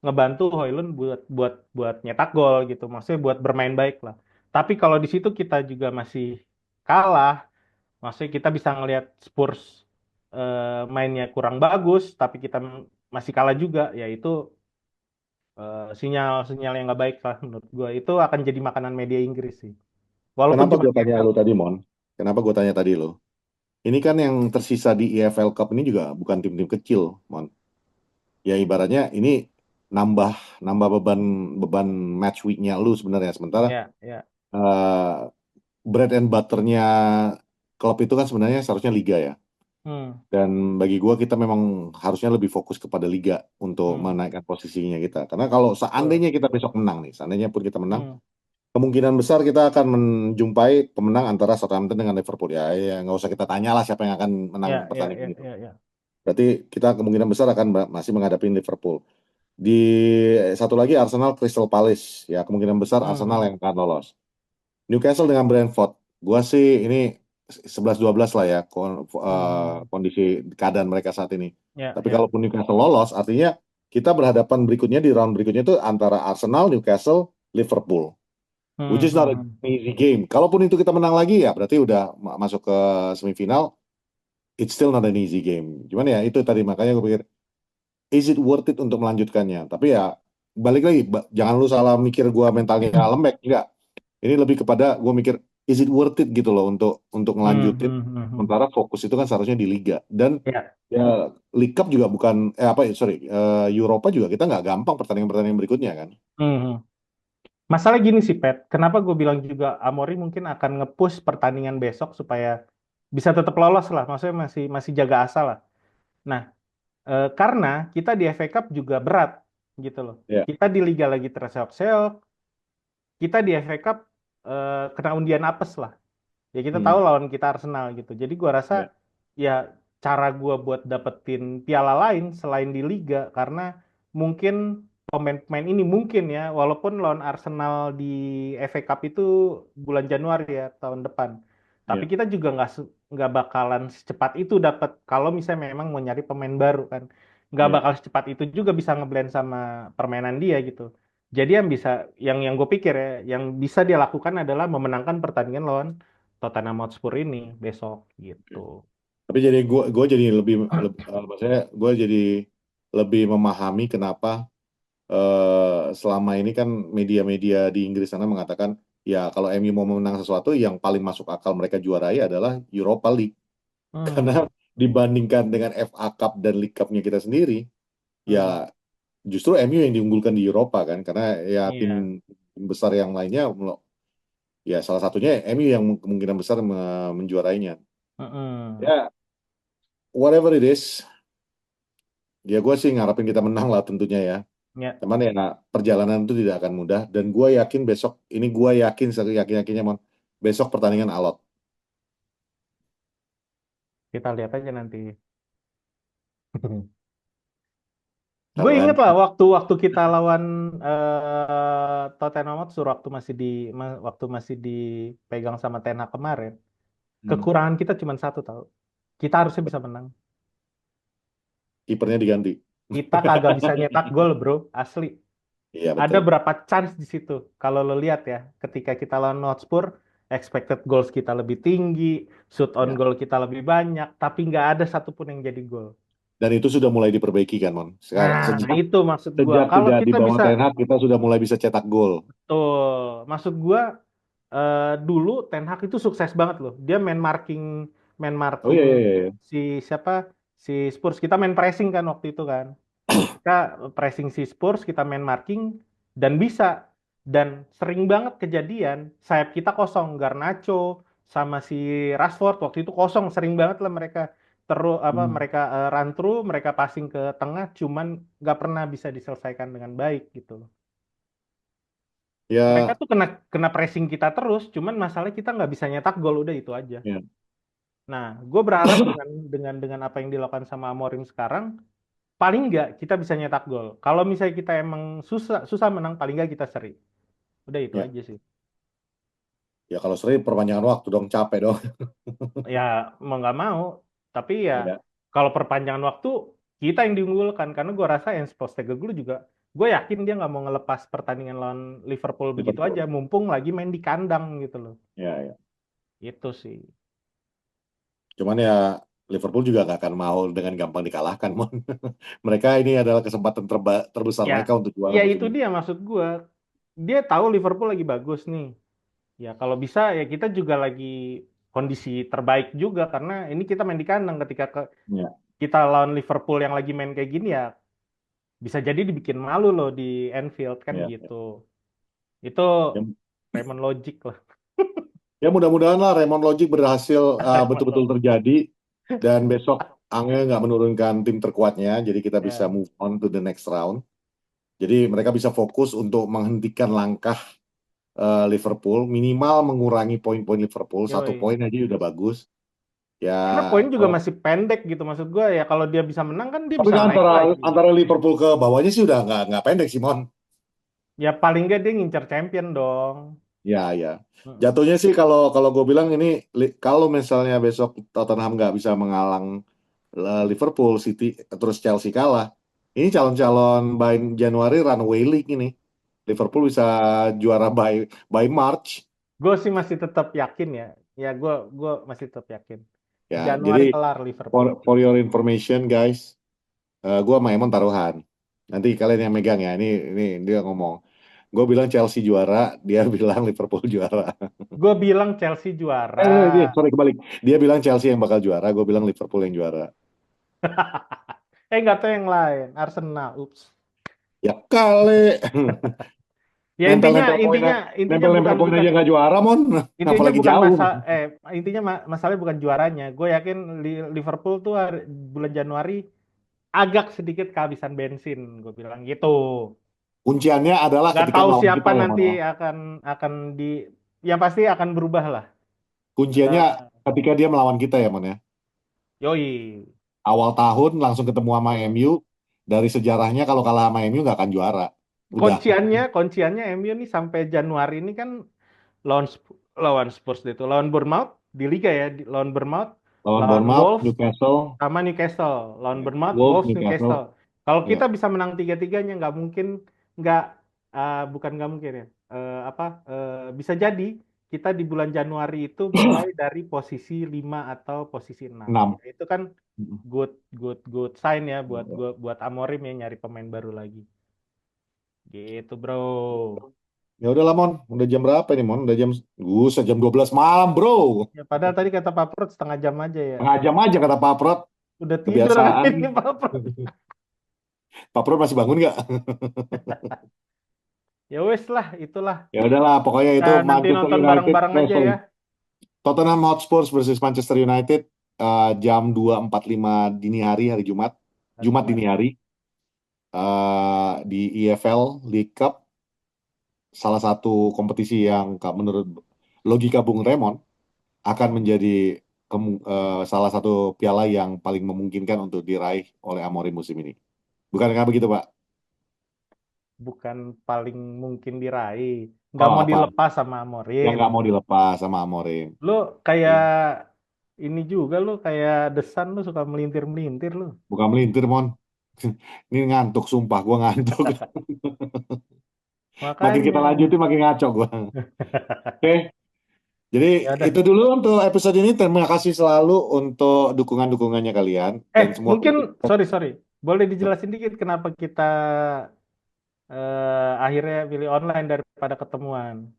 [SPEAKER 2] ngebantu Hoylund buat buat buat nyetak gol gitu. Maksudnya buat bermain baik lah. Tapi kalau di situ kita juga masih kalah, maksudnya kita bisa ngelihat Spurs mainnya kurang bagus, tapi kita masih kalah juga, ya itu sinyal-sinyal yang nggak baik lah menurut gue. Itu akan jadi makanan media Inggris sih. Walaupun
[SPEAKER 1] Kenapa
[SPEAKER 2] cuma
[SPEAKER 1] gue
[SPEAKER 2] di
[SPEAKER 1] tanya
[SPEAKER 2] FL.
[SPEAKER 1] lo tadi, Mon? Kenapa gue tanya tadi lo? Ini kan yang tersisa di EFL Cup ini juga bukan tim-tim kecil, Mon. Ya ibaratnya ini nambah nambah beban beban match week-nya lu sebenarnya. Sementara
[SPEAKER 2] Ya, ya.
[SPEAKER 1] eh, bread and butter-nya klub itu kan sebenarnya seharusnya liga ya.
[SPEAKER 2] Hmm,
[SPEAKER 1] Dan bagi gua kita memang harusnya lebih fokus kepada liga untuk
[SPEAKER 2] hmm,
[SPEAKER 1] menaikkan posisinya kita. Karena kalau
[SPEAKER 2] betul.
[SPEAKER 1] seandainya kita besok menang nih, seandainya pun kita menang,
[SPEAKER 2] Hmm,
[SPEAKER 1] kemungkinan besar kita akan menjumpai pemenang antara Southampton dengan Liverpool ya. Ya nggak usah kita tanya lah siapa yang akan menang
[SPEAKER 2] ya, ya,
[SPEAKER 1] pertandingan
[SPEAKER 2] ya,
[SPEAKER 1] itu.
[SPEAKER 2] ya, ya.
[SPEAKER 1] Berarti kita kemungkinan besar akan masih menghadapi Liverpool. Di satu lagi Arsenal Crystal Palace ya kemungkinan besar
[SPEAKER 2] Hmm,
[SPEAKER 1] Arsenal
[SPEAKER 2] hmm,
[SPEAKER 1] yang akan lolos. Newcastle dengan Brentford. Gua sih ini 11-12 lah ya
[SPEAKER 2] hmm, hmm.
[SPEAKER 1] kondisi keadaan mereka saat ini.
[SPEAKER 2] Ya,
[SPEAKER 1] Tapi
[SPEAKER 2] ya.
[SPEAKER 1] kalaupun Newcastle lolos, artinya kita berhadapan berikutnya di round berikutnya itu antara Arsenal, Newcastle, Liverpool. Which
[SPEAKER 2] Hmm,
[SPEAKER 1] is not
[SPEAKER 2] hmm,
[SPEAKER 1] an
[SPEAKER 2] hmm.
[SPEAKER 1] easy game. Kalaupun itu kita menang lagi ya berarti udah masuk ke semifinal. It's still not an easy game. Cuman ya itu tadi makanya gue pikir is it worth it untuk melanjutkannya? Tapi ya balik lagi, jangan lu salah mikir gua mentalnya lembek, enggak. Ini lebih kepada gua mikir is it worth it gitu loh untuk
[SPEAKER 2] Hmm,
[SPEAKER 1] ngelanjutin.
[SPEAKER 2] hmm, hmm, hmm.
[SPEAKER 1] Sementara fokus itu kan seharusnya di liga dan
[SPEAKER 2] Ya.
[SPEAKER 1] ya League Cup juga bukan apa ya sorry Eropa juga kita nggak gampang pertandingan-pertandingan berikutnya kan.
[SPEAKER 2] Hmm, hmm. Masalah gini sih, Pet. Kenapa gue bilang juga Amori mungkin akan nge-push pertandingan besok supaya bisa tetap lolos lah. Maksudnya masih masih jaga asa lah. Nah, karena kita di FA Cup juga berat gitu loh.
[SPEAKER 1] Ya,
[SPEAKER 2] Kita di Liga lagi terseok-seok. Kita di FA Cup kena undian apes lah. Ya kita tahu
[SPEAKER 1] hmm,
[SPEAKER 2] lawan kita Arsenal gitu. Jadi gua rasa
[SPEAKER 1] ya,
[SPEAKER 2] ya cara gua buat dapetin piala lain selain di Liga karena mungkin pemain-pemain ini mungkin ya walaupun lawan Arsenal di FA Cup itu bulan Januari ya tahun depan. Tapi
[SPEAKER 1] ya,
[SPEAKER 2] kita juga nggak bakalan secepat itu dapat kalau misalnya memang mau nyari pemain baru kan. Nggak
[SPEAKER 1] ya.
[SPEAKER 2] bakal secepat itu juga bisa ngeblend sama permainan dia gitu. Jadi yang gue pikir ya, yang bisa dia lakukan adalah memenangkan pertandingan lawan Tottenham Hotspur ini besok gitu.
[SPEAKER 1] Tapi jadi gua jadi maksudnya gua jadi lebih memahami kenapa selama ini kan media-media di Inggris sana mengatakan ya kalau MU mau menang sesuatu yang paling masuk akal mereka juarai adalah Europa League karena
[SPEAKER 2] Hmm,
[SPEAKER 1] dibandingkan dengan FA Cup dan League Cup-nya kita sendiri ya
[SPEAKER 2] hmm,
[SPEAKER 1] justru MU yang diunggulkan di Eropa kan karena ya tim
[SPEAKER 2] iya.
[SPEAKER 1] besar yang lainnya ya salah satunya MU yang kemungkinan besar menjuarainya
[SPEAKER 2] Hmm,
[SPEAKER 1] ya whatever it is Ya gue sih ngarepin kita menang lah tentunya ya.
[SPEAKER 2] Ya,
[SPEAKER 1] Cuman ya perjalanan itu tidak akan mudah. Dan gue yakin besok, ini gue yakin, yakin-yakinnya Mon, besok pertandingan alot.
[SPEAKER 2] kita lihat aja nanti. Gue
[SPEAKER 1] Karena
[SPEAKER 2] inget lah waktu kita lawan Tottenham Hotspur waktu masih dipegang sama Ten Hag kemarin.
[SPEAKER 1] hmm,
[SPEAKER 2] Kekurangan kita cuma satu tahu. Kita harusnya bisa menang.
[SPEAKER 1] kipernya diganti.
[SPEAKER 2] Kita kagak bisa nyetak gol, bro. Asli.
[SPEAKER 1] Iya
[SPEAKER 2] Ada
[SPEAKER 1] betul.
[SPEAKER 2] berapa chance di situ. Kalau lo lihat ya, ketika kita lawan Hotspur, expected goals kita lebih tinggi, shoot on
[SPEAKER 1] Ya.
[SPEAKER 2] goal kita lebih banyak, tapi nggak ada satupun yang jadi gol.
[SPEAKER 1] Dan itu sudah mulai diperbaiki kan Mon. Sekarang
[SPEAKER 2] Nah,
[SPEAKER 1] sejak
[SPEAKER 2] itu maksud gua.
[SPEAKER 1] sejak
[SPEAKER 2] Kalau
[SPEAKER 1] tidak di
[SPEAKER 2] kita
[SPEAKER 1] bawah
[SPEAKER 2] bisa,
[SPEAKER 1] Ten Hag kita sudah mulai bisa cetak gol.
[SPEAKER 2] tuh, maksud gua dulu Ten Hag itu sukses banget loh. Dia main
[SPEAKER 1] Oh
[SPEAKER 2] marking
[SPEAKER 1] iya iya iya.
[SPEAKER 2] si siapa? Si Spurs. Kita main pressing kan waktu itu kan. Kita pressing si Spurs, kita main marking dan bisa. Dan sering banget kejadian sayap kita kosong. Garnacho sama si Rashford waktu itu kosong. Sering banget lah mereka terus apa
[SPEAKER 1] Hmm.
[SPEAKER 2] mereka run through, mereka passing ke tengah, cuman nggak pernah bisa diselesaikan dengan baik gitu loh. Mereka
[SPEAKER 1] Ya,
[SPEAKER 2] tuh kena kena pressing kita terus, cuman masalahnya kita nggak bisa nyetak gol udah itu aja.
[SPEAKER 1] ya,
[SPEAKER 2] Nah, gue berharap dengan apa yang dilakukan sama Amorim sekarang, paling nggak kita bisa nyetak gol. Kalau misalnya kita emang susah susah menang, paling nggak kita seri. Udah itu
[SPEAKER 1] ya.
[SPEAKER 2] aja sih.
[SPEAKER 1] Ya kalau sering perpanjangan waktu dong, capek dong.
[SPEAKER 2] Ya mau nggak mau, tapi ya
[SPEAKER 1] Ya,
[SPEAKER 2] kalau perpanjangan waktu kita yang diunggulkan karena gue rasa yang Postecoglou juga, gue yakin dia nggak mau ngelepas pertandingan lawan Liverpool begitu aja,
[SPEAKER 1] Liverpool.
[SPEAKER 2] mumpung lagi main di kandang gitu loh.
[SPEAKER 1] Ya, ya.
[SPEAKER 2] Itu sih.
[SPEAKER 1] Cuman ya Liverpool juga gak akan mau dengan gampang dikalahkan, Mon. Mereka ini adalah kesempatan terbesar
[SPEAKER 2] Ya,
[SPEAKER 1] mereka untuk juara
[SPEAKER 2] ya
[SPEAKER 1] musim
[SPEAKER 2] itu
[SPEAKER 1] ini.
[SPEAKER 2] dia maksud gue. Dia tahu Liverpool lagi bagus nih. Ya kalau bisa ya kita juga lagi kondisi terbaik juga karena ini kita main di kandang ketika
[SPEAKER 1] Ya,
[SPEAKER 2] kita lawan Liverpool yang lagi main kayak gini ya bisa jadi dibikin malu loh di Anfield kan
[SPEAKER 1] ya, ya.
[SPEAKER 2] gitu. Itu
[SPEAKER 1] Ya,
[SPEAKER 2] Raymond Logic lah.
[SPEAKER 1] ya mudah-mudahan lah Raymond Logic berhasil
[SPEAKER 2] Raymond
[SPEAKER 1] betul-betul
[SPEAKER 2] Logic.
[SPEAKER 1] terjadi dan besok Angel nggak menurunkan tim terkuatnya, jadi kita bisa
[SPEAKER 2] Ya,
[SPEAKER 1] move on to the next round. Jadi mereka bisa fokus untuk menghentikan langkah Liverpool, minimal mengurangi poin-poin Liverpool, satu
[SPEAKER 2] yoi.
[SPEAKER 1] poin aja udah bagus. Ya
[SPEAKER 2] Karena poin juga
[SPEAKER 1] kalau
[SPEAKER 2] masih pendek gitu maksud gue ya kalau dia bisa menang kan dia
[SPEAKER 1] tapi
[SPEAKER 2] bisa
[SPEAKER 1] kan
[SPEAKER 2] naik
[SPEAKER 1] antara
[SPEAKER 2] lagi.
[SPEAKER 1] antara Liverpool ke bawahnya sih udah nggak pendek Simon.
[SPEAKER 2] Ya paling nggak dia ngincer champion dong.
[SPEAKER 1] Ya ya.
[SPEAKER 2] Mm-mm.
[SPEAKER 1] Jatuhnya sih kalau kalau gue bilang ini kalau misalnya besok Tottenham nggak bisa menghalang Liverpool, City terus Chelsea kalah, ini calon-calon by Januari runaway league ini. Liverpool bisa juara by March.
[SPEAKER 2] Gue sih masih tetap yakin ya. Ya gue masih tetap yakin.
[SPEAKER 1] Ya, jadi
[SPEAKER 2] Januari kelar Liverpool.
[SPEAKER 1] for your information guys, gue sama Emon taruhan. Nanti kalian yang megang ya. Ini dia ngomong. Gue bilang Chelsea juara, dia bilang Liverpool juara.
[SPEAKER 2] Gue bilang Chelsea juara.
[SPEAKER 1] Sorry kebalik. Dia bilang Chelsea yang bakal juara, gue bilang Liverpool yang juara.
[SPEAKER 2] Nggak tahu yang lain. Arsenal. Ups.
[SPEAKER 1] Ya kali.
[SPEAKER 2] Ya
[SPEAKER 1] Nempel-nempel poin,
[SPEAKER 2] intinya
[SPEAKER 1] nempel-nempel
[SPEAKER 2] bukan
[SPEAKER 1] poin
[SPEAKER 2] bukan
[SPEAKER 1] aja nggak juara, Mon.
[SPEAKER 2] intinya
[SPEAKER 1] Apalagi
[SPEAKER 2] bukan
[SPEAKER 1] jauh.
[SPEAKER 2] masa intinya masalahnya bukan juaranya. Gue yakin Liverpool tuh bulan Januari agak sedikit kehabisan bensin. Gue bilang gitu.
[SPEAKER 1] Kunciannya adalah
[SPEAKER 2] Nggak
[SPEAKER 1] ketika
[SPEAKER 2] tahu
[SPEAKER 1] melawan
[SPEAKER 2] siapa
[SPEAKER 1] kita ya, Mon
[SPEAKER 2] nanti
[SPEAKER 1] ya.
[SPEAKER 2] akan di yang pasti akan berubah lah.
[SPEAKER 1] Kunciannya
[SPEAKER 2] Eh,
[SPEAKER 1] ketika dia melawan kita ya, Mon ya.
[SPEAKER 2] Yoi.
[SPEAKER 1] Awal tahun langsung ketemu sama
[SPEAKER 2] Betul.
[SPEAKER 1] MU. Dari sejarahnya kalau kalah sama MU nggak akan juara. Udah.
[SPEAKER 2] Kunciannya MU nih sampai Januari ini kan lawan Spurs itu, lawan Bournemouth di Liga ya, lawan Bournemouth,
[SPEAKER 1] Lawan
[SPEAKER 2] lawan
[SPEAKER 1] Bournemouth,
[SPEAKER 2] Wolves
[SPEAKER 1] Newcastle,
[SPEAKER 2] sama Newcastle, lawan
[SPEAKER 1] ya,
[SPEAKER 2] Bournemouth,
[SPEAKER 1] Wolves,
[SPEAKER 2] Wolves, Newcastle.
[SPEAKER 1] Newcastle.
[SPEAKER 2] Kalau kita
[SPEAKER 1] Ya.
[SPEAKER 2] bisa menang tiga-tiganya nggak mungkin nggak bukan nggak mungkin ya, bisa jadi kita di bulan Januari itu mulai dari posisi 5 atau posisi 6.
[SPEAKER 1] 6.
[SPEAKER 2] Itu kan good good good sign ya buat Amorim ya nyari pemain baru lagi. Gitu, bro.
[SPEAKER 1] Ya udah lah Mon, udah jam berapa nih Mon? Udah jam 12 malam bro.
[SPEAKER 2] Ya, padahal tadi kata Pak Prot setengah jam aja ya.
[SPEAKER 1] Setengah jam aja kata Pak Prot.
[SPEAKER 2] Udah tidur
[SPEAKER 1] Kebiasaan.
[SPEAKER 2] ini Pak Prot.
[SPEAKER 1] Pak Prot masih bangun nggak?
[SPEAKER 2] Ya wes lah, itulah.
[SPEAKER 1] Ya udahlah, pokoknya
[SPEAKER 2] Kita
[SPEAKER 1] itu
[SPEAKER 2] nanti
[SPEAKER 1] Manchester
[SPEAKER 2] nonton
[SPEAKER 1] United,
[SPEAKER 2] bareng-bareng aja
[SPEAKER 1] sorry,
[SPEAKER 2] ya.
[SPEAKER 1] Tottenham Hotspur versus Manchester United jam 2.45 dini hari Jumat.
[SPEAKER 2] Hari
[SPEAKER 1] Jumat
[SPEAKER 2] Jumat.
[SPEAKER 1] dini hari. di EFL League Cup, salah satu kompetisi yang menurut logika Bung Raymond akan menjadi salah satu piala yang paling memungkinkan untuk diraih oleh Amorim musim ini. Bukankah begitu, Pak?
[SPEAKER 2] Bukan paling mungkin diraih. Nggak
[SPEAKER 1] Oh,
[SPEAKER 2] mau
[SPEAKER 1] apa?
[SPEAKER 2] dilepas sama
[SPEAKER 1] Yang
[SPEAKER 2] Amorim.
[SPEAKER 1] nggak mau dilepas sama Amorim.
[SPEAKER 2] Lu kayak ini juga lu kayak desan lu suka melintir-melintir lu.
[SPEAKER 1] Bukan melintir, Mon. Ini ngantuk, sumpah. Gue ngantuk. Makin kita
[SPEAKER 2] Makanya.
[SPEAKER 1] lanjutin, makin ngaco gue. Oke, jadi
[SPEAKER 2] Ya udah.
[SPEAKER 1] itu dulu untuk episode ini. Terima kasih selalu untuk dukungan-dukungannya kalian. Dan semua
[SPEAKER 2] Mungkin
[SPEAKER 1] kritik.
[SPEAKER 2] sorry. Boleh dijelasin dikit kenapa kita akhirnya pilih online daripada ketemuan.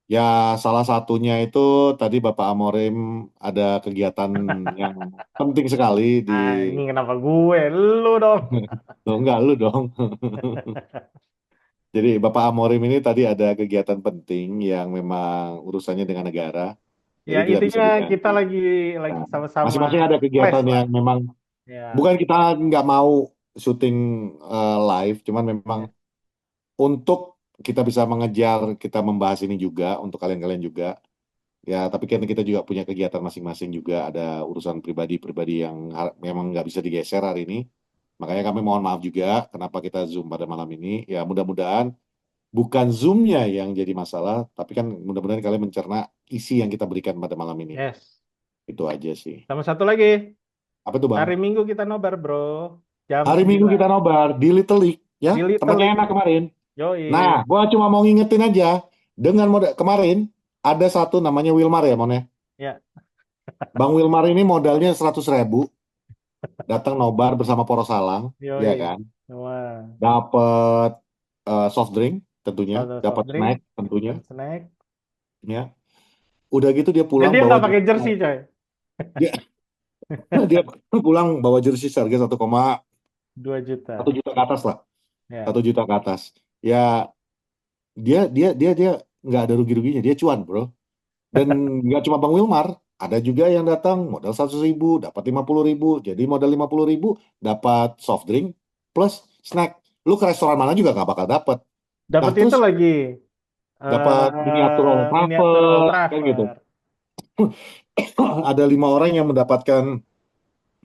[SPEAKER 1] Ya, salah satunya itu tadi Bapak Amorim ada kegiatan yang penting sekali di...
[SPEAKER 2] Ini kenapa gue? Lu dong.
[SPEAKER 1] Loh, enggak, lu dong. Jadi Bapak Amorim ini tadi ada kegiatan penting yang memang urusannya dengan negara.
[SPEAKER 2] Ya
[SPEAKER 1] Jadi tidak bisa
[SPEAKER 2] intinya kita
[SPEAKER 1] diganti.
[SPEAKER 2] lagi
[SPEAKER 1] Nah,
[SPEAKER 2] sama-sama
[SPEAKER 1] masing-masing ada
[SPEAKER 2] flash
[SPEAKER 1] kegiatan
[SPEAKER 2] lah.
[SPEAKER 1] yang memang
[SPEAKER 2] Ya,
[SPEAKER 1] bukan kita nggak mau syuting live, cuman memang
[SPEAKER 2] ya.
[SPEAKER 1] untuk kita bisa mengejar, kita membahas ini juga untuk kalian-kalian juga. Ya, tapi kan kita juga punya kegiatan masing-masing juga, ada urusan pribadi-pribadi yang memang nggak bisa digeser hari ini. Makanya kami mohon maaf juga kenapa kita Zoom pada malam ini. Ya, mudah-mudahan bukan Zoom-nya yang jadi masalah, tapi kan mudah-mudahan kalian mencerna isi yang kita berikan pada malam ini.
[SPEAKER 2] Yes.
[SPEAKER 1] Itu aja sih.
[SPEAKER 2] Sama satu lagi,
[SPEAKER 1] Apa tuh, Bang?
[SPEAKER 2] hari Minggu kita nobar, bro. Jam
[SPEAKER 1] Hari Minggu
[SPEAKER 2] 9
[SPEAKER 1] kita nobar di Little League, ya.
[SPEAKER 2] di Little
[SPEAKER 1] Tempatnya
[SPEAKER 2] League.
[SPEAKER 1] enak kemarin. Nah,
[SPEAKER 2] Yoi.
[SPEAKER 1] gua cuma mau ngingetin aja, dengan modal kemarin ada satu namanya Wilmar ya, Mon ya.
[SPEAKER 2] Ya,
[SPEAKER 1] Bang Wilmar ini modalnya 100.000, datang nobar bersama Poros Salang, ya
[SPEAKER 2] yoi.
[SPEAKER 1] kan.
[SPEAKER 2] Wah,
[SPEAKER 1] Dapat soft drink tentunya,
[SPEAKER 2] ada
[SPEAKER 1] dapat
[SPEAKER 2] soft drink
[SPEAKER 1] snack tentunya,
[SPEAKER 2] dan snack.
[SPEAKER 1] ya. Udah gitu dia
[SPEAKER 2] Dan
[SPEAKER 1] pulang
[SPEAKER 2] dia
[SPEAKER 1] bawa
[SPEAKER 2] nggak pakai jersey, coy.
[SPEAKER 1] dia dia pulang bawa jersey seharga
[SPEAKER 2] 2 juta.
[SPEAKER 1] 1,1 juta ke atas lah,
[SPEAKER 2] Ya.
[SPEAKER 1] 1 juta ke atas. Ya, dia nggak ada rugi-ruginya, dia cuan, bro. Dan nggak cuma Bang Wilmar, ada juga yang datang modal 100.000 dapat 50.000, jadi modal 50.000 dapat soft drink plus snack. Lu ke restoran mana juga nggak bakal dapat. Nah,
[SPEAKER 2] Dapat
[SPEAKER 1] terus
[SPEAKER 2] itu lagi
[SPEAKER 1] dapat miniatur
[SPEAKER 2] miniatur Old
[SPEAKER 1] travel kan gitu.
[SPEAKER 2] Trafford.
[SPEAKER 1] Ada 5 orang yang mendapatkan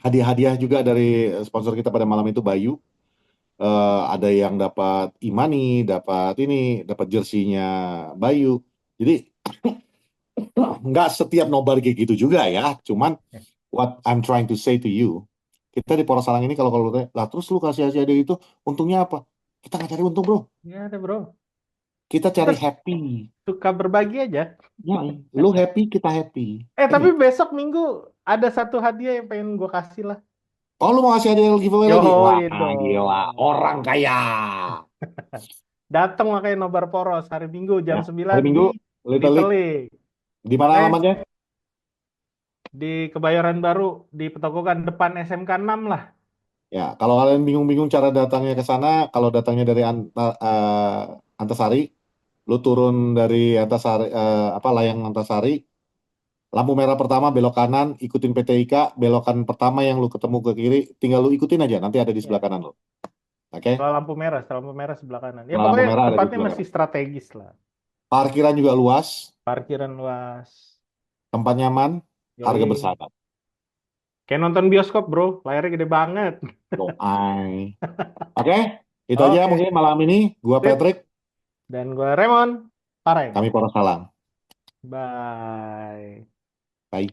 [SPEAKER 1] hadiah-hadiah juga dari sponsor kita pada malam itu, Bayu. Ada yang dapat Imani, dapat ini, dapat jersinya Bayu. Jadi nggak setiap nobar kayak gitu juga ya. Cuman what I'm trying to say to you, kita di Poros Salang ini kalau kalau lah terus lu kasih hadiah itu, untungnya apa? Kita nggak cari untung, bro.
[SPEAKER 2] Ya, ada bro.
[SPEAKER 1] Kita
[SPEAKER 2] Kita
[SPEAKER 1] cari happy.
[SPEAKER 2] suka berbagi aja.
[SPEAKER 1] Ya, lu happy, kita happy. Kan
[SPEAKER 2] Tapi
[SPEAKER 1] gitu.
[SPEAKER 2] besok Minggu ada satu hadiah yang pengen gue kasih lah.
[SPEAKER 1] Oh, lu mau kasih hadiah giveaway lagi? Wah,
[SPEAKER 2] Yoi
[SPEAKER 1] gila.
[SPEAKER 2] dong.
[SPEAKER 1] Orang kaya.
[SPEAKER 2] Datang makanya nobar poros hari Minggu jam
[SPEAKER 1] Ya, hari
[SPEAKER 2] 9 di
[SPEAKER 1] Minggu, Little
[SPEAKER 2] Little
[SPEAKER 1] League.
[SPEAKER 2] League.
[SPEAKER 1] Di mana
[SPEAKER 2] Oke,
[SPEAKER 1] alamatnya?
[SPEAKER 2] di Kebayoran Baru di Petokokan depan SMK 6 lah.
[SPEAKER 1] Ya, kalau kalian bingung-bingung cara datangnya ke sana, kalau datangnya dari Antasari, lu turun dari Antasari, apa layang Antasari, lampu merah pertama belok kanan, ikutin PT IKA, belokan pertama yang lu ketemu ke kiri, tinggal lu ikutin aja, nanti ada di sebelah
[SPEAKER 2] Ya,
[SPEAKER 1] kanan lu. Oke?
[SPEAKER 2] setelah lampu merah sebelah kanan. Ya
[SPEAKER 1] Setelah lampu
[SPEAKER 2] pokoknya
[SPEAKER 1] merah ada di
[SPEAKER 2] tempatnya
[SPEAKER 1] sebelah
[SPEAKER 2] masih
[SPEAKER 1] kanan.
[SPEAKER 2] strategis lah.
[SPEAKER 1] Parkiran juga luas,
[SPEAKER 2] Parkiran luas.
[SPEAKER 1] tempat nyaman, harga
[SPEAKER 2] Yoi.
[SPEAKER 1] bersahabat.
[SPEAKER 2] Kayak nonton bioskop, bro. Layarnya gede banget.
[SPEAKER 1] Doai. Oke? Itu aja
[SPEAKER 2] Oke,
[SPEAKER 1] mungkin malam ini. Gua
[SPEAKER 2] sip.
[SPEAKER 1] Patrick,
[SPEAKER 2] Dan gue Raymond. Pareng.
[SPEAKER 1] kami Poros Salang.
[SPEAKER 2] Bye.
[SPEAKER 1] Bye.